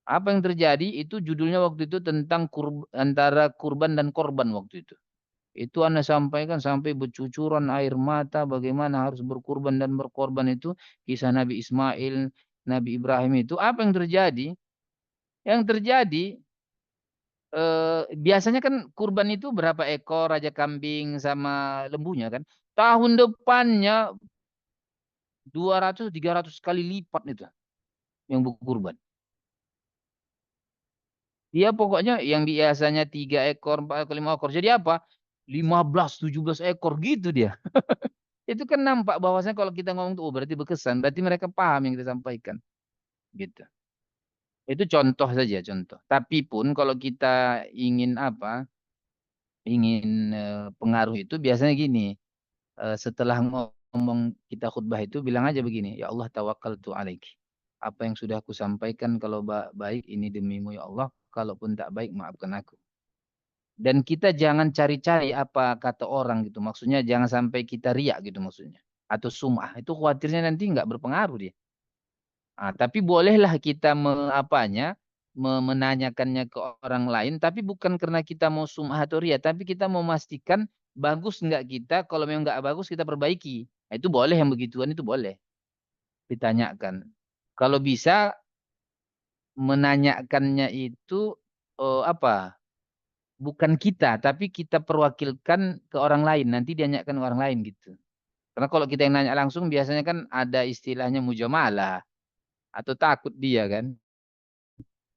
Apa yang terjadi itu judulnya waktu itu tentang antara kurban dan korban waktu itu. Itu Anda sampaikan sampai bercucuran air mata bagaimana harus berkurban dan berkorban itu kisah Nabi Ismail, Nabi Ibrahim itu apa yang terjadi? Yang terjadi biasanya kan kurban itu berapa ekor raja kambing sama lembunya kan? Tahun depannya 200-300 kali lipat itu yang berkurban. Dia pokoknya yang biasanya 3 ekor, 4 ekor, 5 ekor. Jadi apa? 15-17 ekor gitu dia. Itu kan nampak bahwasanya kalau kita ngomong tuh oh, berarti berkesan, berarti mereka paham yang kita sampaikan. Gitu. Itu contoh saja contoh. Tapi pun kalau kita ingin apa? Ingin pengaruh itu biasanya gini. Setelah ngomong kita khutbah itu bilang aja begini, ya Allah tawakkaltu alaiki. Apa yang sudah aku sampaikan kalau baik ini demimu ya Allah, kalaupun tak baik maafkan aku. Dan kita jangan cari-cari apa kata orang gitu. Maksudnya jangan sampai kita riak gitu maksudnya. Atau sum'ah. Itu khawatirnya nanti nggak berpengaruh dia. Tapi bolehlah kita menanyakannya ke orang lain. Tapi bukan karena kita mau sum'ah atau riak. Tapi kita mau memastikan bagus nggak kita. Kalau memang nggak bagus kita perbaiki. Nah, itu boleh yang begituan itu boleh. Ditanyakan. Kalau bisa menanyakannya itu apa? Bukan kita, tapi kita perwakilkan ke orang lain. Nanti dia nanyakan ke orang lain gitu. Karena kalau kita yang nanya langsung biasanya kan ada istilahnya mujamalah atau takut dia kan.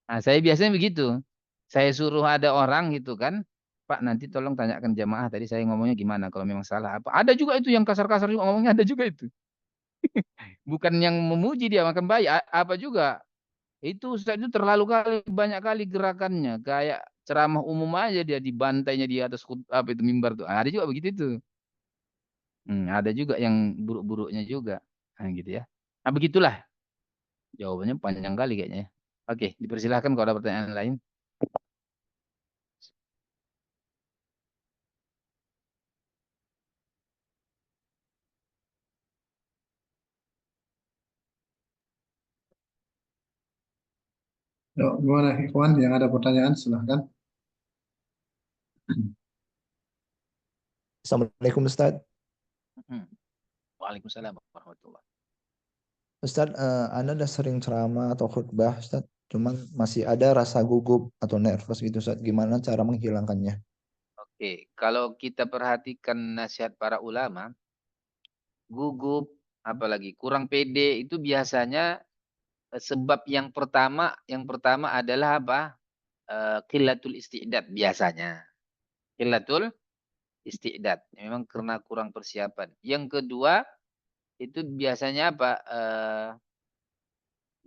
Nah, saya biasanya begitu. Saya suruh ada orang gitu kan. Pak, nanti tolong tanyakan jamaah tadi saya ngomongnya gimana kalau memang salah apa. Ada juga itu yang kasar-kasar juga ngomongnya ada juga itu. Bukan yang memuji dia makan baik, apa juga. Itu Ustaz itu terlalu kali banyak kali gerakannya kayak ceramah umum aja dia dibantainya di atas apa itu mimbar tuh. Ada juga begitu itu. Ada juga yang buruk-buruknya juga. Nah, gitu ya. Nah, begitulah. Jawabannya panjang kali kayaknya. Oke, dipersilahkan kalau ada pertanyaan lain. Yuk, gimana Ikhwan yang ada pertanyaan silahkan. Assalamualaikum Ustadz. Waalaikumsalam warahmatullahi. Ustadz, Anda udah sering ceramah atau khutbah Ustadz, cuman masih ada rasa gugup atau nervous gitu Ustadz. Gimana cara menghilangkannya? Oke, kalau kita perhatikan nasihat para ulama, gugup, apalagi kurang pede itu biasanya sebab yang pertama adalah apa? Qillatul isti'dad biasanya. Qillatul isti'dad. Memang karena kurang persiapan. Yang kedua itu biasanya apa?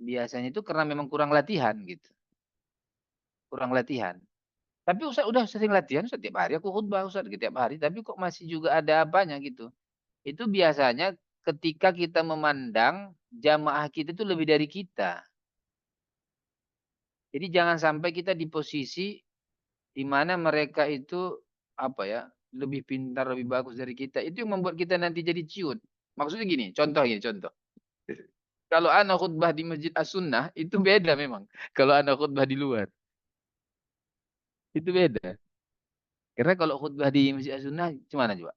Biasanya itu karena memang kurang latihan gitu. Kurang latihan. Tapi Ustaz udah sering latihan, Ustaz tiap hari aku khutbah Ustaz gitu, tiap hari, tapi kok masih juga ada apanya gitu. Itu biasanya ketika kita memandang jamaah kita itu lebih dari kita. Jadi jangan sampai kita di posisi di mana mereka itu apa ya, lebih pintar, lebih bagus dari kita. Itu yang membuat kita nanti jadi ciut. Maksudnya gini, contoh. Kalau anak khutbah di Masjid As-Sunnah itu beda memang. Kalau anak khutbah di luar itu beda. Karena kalau khutbah di Masjid As-Sunnah gimana coba?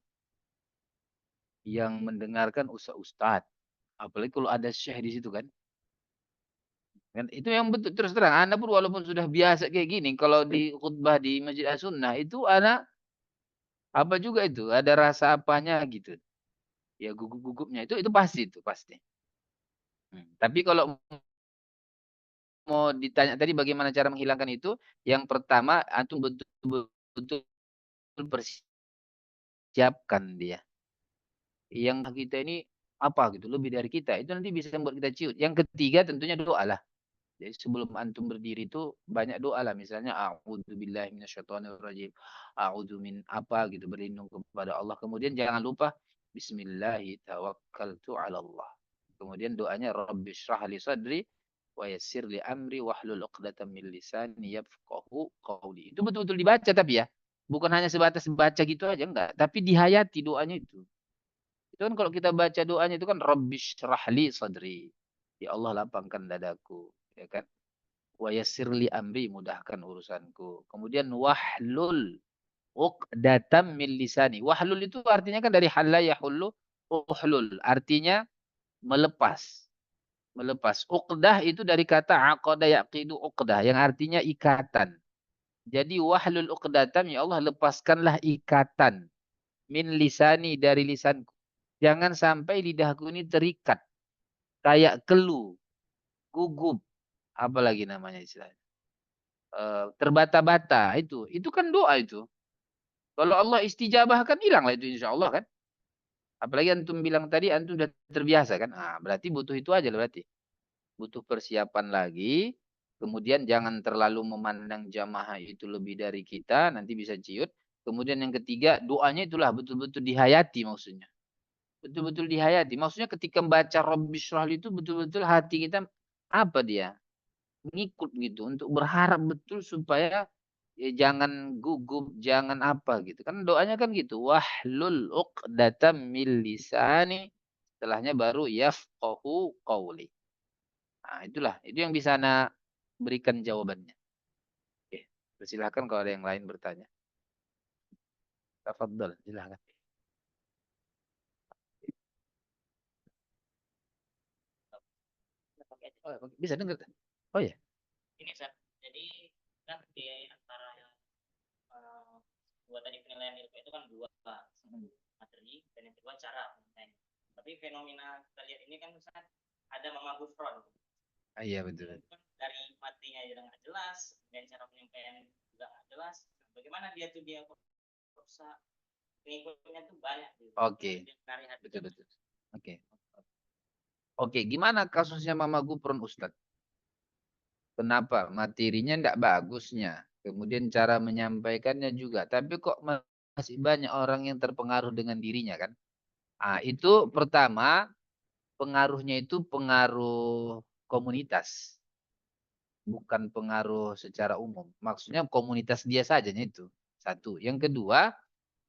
Yang mendengarkan ustaz. Apalagi kalau ada syekh di situ kan. Kan itu yang betul terus terang. Anda pun walaupun sudah biasa kayak gini, kalau di khutbah di Masjid As-Sunnah itu anak apa juga itu, ada rasa apanya gitu. Ya gugup-gugupnya itu pasti itu pasti. Tapi kalau mau ditanya tadi bagaimana cara menghilangkan itu, yang pertama antum betul-betul persiapkan dia. Yang kita ini apa gitu, lebih dari kita. Itu nanti bisa membuat kita ciut. Yang ketiga tentunya doa lah. Jadi sebelum antum berdiri itu banyak doa lah. Misalnya a'udzubillahi minasyaitonirrajim. A'udzu min apa gitu, berlindung kepada Allah. Kemudian jangan lupa bismillahi tawakkaltu 'ala Allah. Kemudian doanya rabbi shrah li sadri wa yassir li amri wahlul 'uqdatam min lisani yafqahu qawli. Itu betul-betul dibaca tapi ya. Bukan hanya sebatas baca gitu aja enggak, tapi dihayati doanya itu. Itu kan kalau kita baca doanya itu kan rabbi shrah li sadri. Ya Allah lapangkan dadaku, ya kan? Wa yassirli amri, mudahkan urusanku. Kemudian wahlul uqdatam min lisani. Wahlul itu artinya kan dari halla yahullu uhlul. Artinya melepas. Melepas. Uqdah itu dari kata aqada yaqidu uqdah. Yang artinya ikatan. Jadi wahlul uqdatam, ya Allah lepaskanlah ikatan. Min lisani, dari lisanku. Jangan sampai lidahku ini terikat. Kayak kelu. Gugup. Apalagi namanya istilahnya. Terbata-bata itu kan doa itu. Kalau Allah istijabah kan hilang lah itu insya Allah kan. Apalagi antum bilang tadi antum sudah terbiasa kan. Ah, berarti butuh itu aja lah berarti. Butuh persiapan lagi. Kemudian jangan terlalu memandang jamaah itu lebih dari kita, nanti bisa ciut. Kemudian yang ketiga, doanya itulah betul-betul dihayati maksudnya. Betul-betul dihayati. Maksudnya ketika membaca Rabbi Syrah itu betul-betul hati kita apa dia? Ngikut gitu untuk berharap betul supaya ya jangan gugup, jangan apa gitu. Kan doanya kan gitu. Wahlul uqdatam min lisani. Setelahnya baru yafqahu qawli. Nah, itulah. Itu yang bisa Ana berikan jawabannya. Oke. Persilahkan kalau ada yang lain bertanya. Tafadhal, silakan. Oh, bisa dengar? Oh ya. Ini Seth, jadi kan di antara dua tadi penilaian ilmu itu kan dua, materi dan yang kedua cara penilaian. Tapi fenomena kita lihat ini kan Ustaz, ada mama gufron. Ah, iya betul. Kan dari materinya yang nggak jelas dan cara penyampaian juga nggak jelas. Bagaimana dia tuh dia bisa pengikutnya tuh banyak. Gitu. Oke. Betul. Oke. Oke, gimana kasusnya Mama Gufron Ustadz? Kenapa? Materinya tidak bagusnya. Kemudian cara menyampaikannya juga. Tapi kok masih banyak orang yang terpengaruh dengan dirinya kan? Ah, itu pertama pengaruhnya itu pengaruh komunitas, bukan pengaruh secara umum. Maksudnya komunitas dia saja itu. Satu. Yang kedua,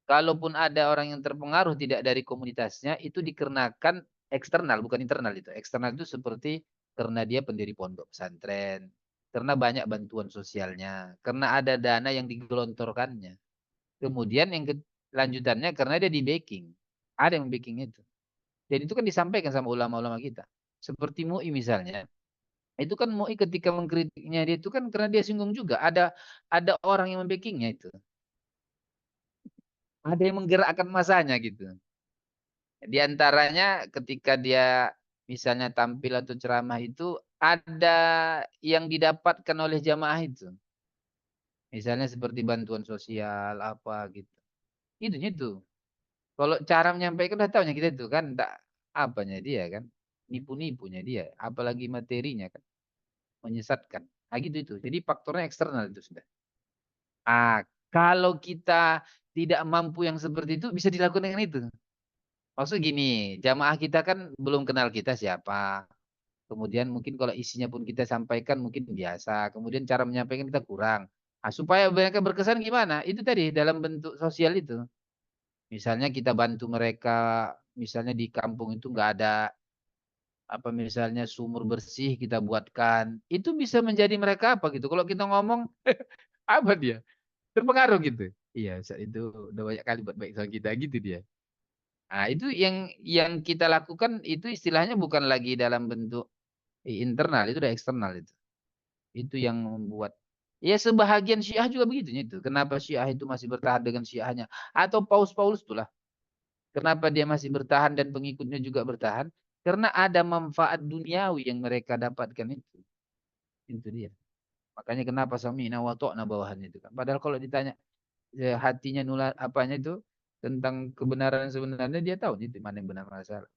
kalaupun ada orang yang terpengaruh tidak dari komunitasnya, itu dikarenakan eksternal, bukan internal itu. Eksternal itu seperti karena dia pendiri pondok pesantren, karena banyak bantuan sosialnya, karena ada dana yang digelontorkannya. Kemudian yang lanjutannya karena dia di backing. Ada yang backing itu. Dan itu kan disampaikan sama ulama-ulama kita. Seperti MUI misalnya. Itu kan MUI ketika mengkritiknya dia itu kan karena dia singgung juga. Ada orang yang membackingnya itu. Ada yang menggerakkan masanya gitu. Di antaranya ketika dia misalnya tampil atau ceramah itu ada yang didapatkan oleh jamaah itu. Misalnya seperti bantuan sosial apa gitu. Itu. Kalau cara menyampaikan udah tahunya kita itu kan tak apanya dia kan. Nipu-nipunya dia, apalagi materinya kan menyesatkan. Nah gitu itu. Jadi faktornya eksternal itu sudah. Ah, kalau kita tidak mampu yang seperti itu bisa dilakukan dengan itu. Maksud gini, jamaah kita kan belum kenal kita siapa. Kemudian mungkin kalau isinya pun kita sampaikan mungkin biasa. Kemudian cara menyampaikan kita kurang. Nah, supaya mereka berkesan gimana? Itu tadi dalam bentuk sosial itu. Misalnya kita bantu mereka, misalnya di kampung itu nggak ada apa misalnya sumur bersih kita buatkan. Itu bisa menjadi mereka apa gitu. Kalau kita ngomong apa dia? Terpengaruh gitu. Iya, itu udah banyak kali buat baik sama kita gitu dia. Nah, itu yang kita lakukan itu istilahnya bukan lagi dalam bentuk internal, itu udah eksternal itu. Itu yang membuat ya sebahagian Syiah juga begitu itu. Kenapa Syiah itu masih bertahan dengan Syiahnya atau Paus itulah. Kenapa dia masih bertahan dan pengikutnya juga bertahan? Karena ada manfaat duniawi yang mereka dapatkan itu. Itu dia. Makanya kenapa samina wa ta'na bawahan itu kan. Padahal kalau ditanya hatinya nular apanya itu tentang kebenaran sebenarnya dia tahu itu mana yang benar mana salah.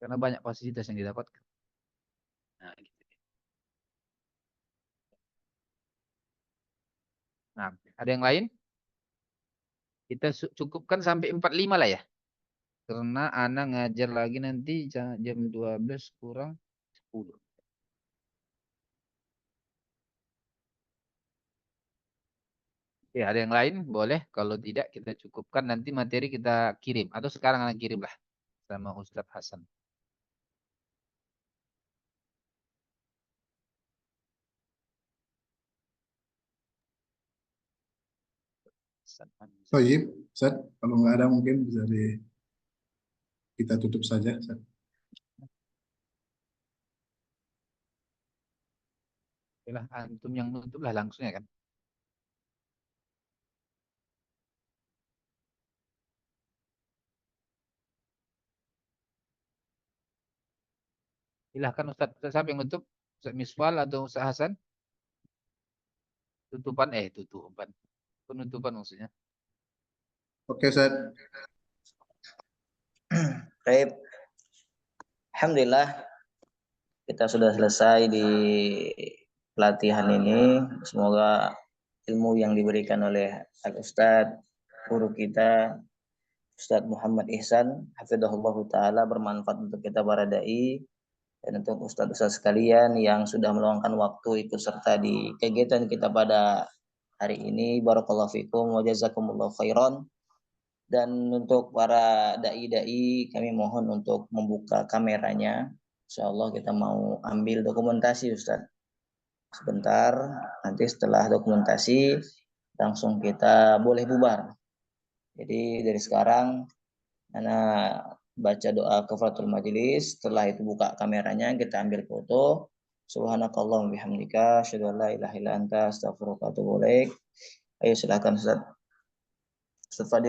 Karena banyak fasilitas yang didapatkan. Nah, gitu. Nah, ada yang lain? Kita cukupkan sampai 45 lah ya. Karena Ana ngajar lagi nanti jam 12 kurang 10. Ya, ada yang lain? Boleh. Kalau tidak, kita cukupkan. Nanti materi kita kirim. Atau sekarang Ana kirim lah. Sama Ustadz Hasan. Baik, Ustaz, kalau nggak ada mungkin bisa kita tutup saja, Ustaz. Yalah, antum yang nutup lah langsung ya kan. Silahkan Ustadz. Siapa yang nutup? Ustadz Miswal atau Ustadz Hasan? Tutupan. Penutupan maksudnya. Oke, Ustaz. Baik. Alhamdulillah kita sudah selesai di pelatihan ini. Semoga ilmu yang diberikan oleh Al-Ustadz, guru kita, Ustadz Muhammad Ihsan, hafizahullah ta'ala, bermanfaat untuk kita para da'i, dan untuk ustadz-ustadz sekalian yang sudah meluangkan waktu ikut serta di kegiatan kita pada hari ini. Barakallahu fikum wa jazakumullahu khairan. Dan untuk para da'i-da'i kami mohon untuk membuka kameranya. Insyaallah kita mau ambil dokumentasi Ustaz. Sebentar, nanti setelah dokumentasi langsung kita boleh bubar. Jadi dari sekarang Ana baca doa kafaratul majelis, setelah itu buka kameranya, kita ambil foto. Subhanakallahumma bihamdika, asyhadu an la ilaha illa anta, astaghfiruka wa atubu ilaik. Ayo silakan Ustaz. Ustaz Fadil.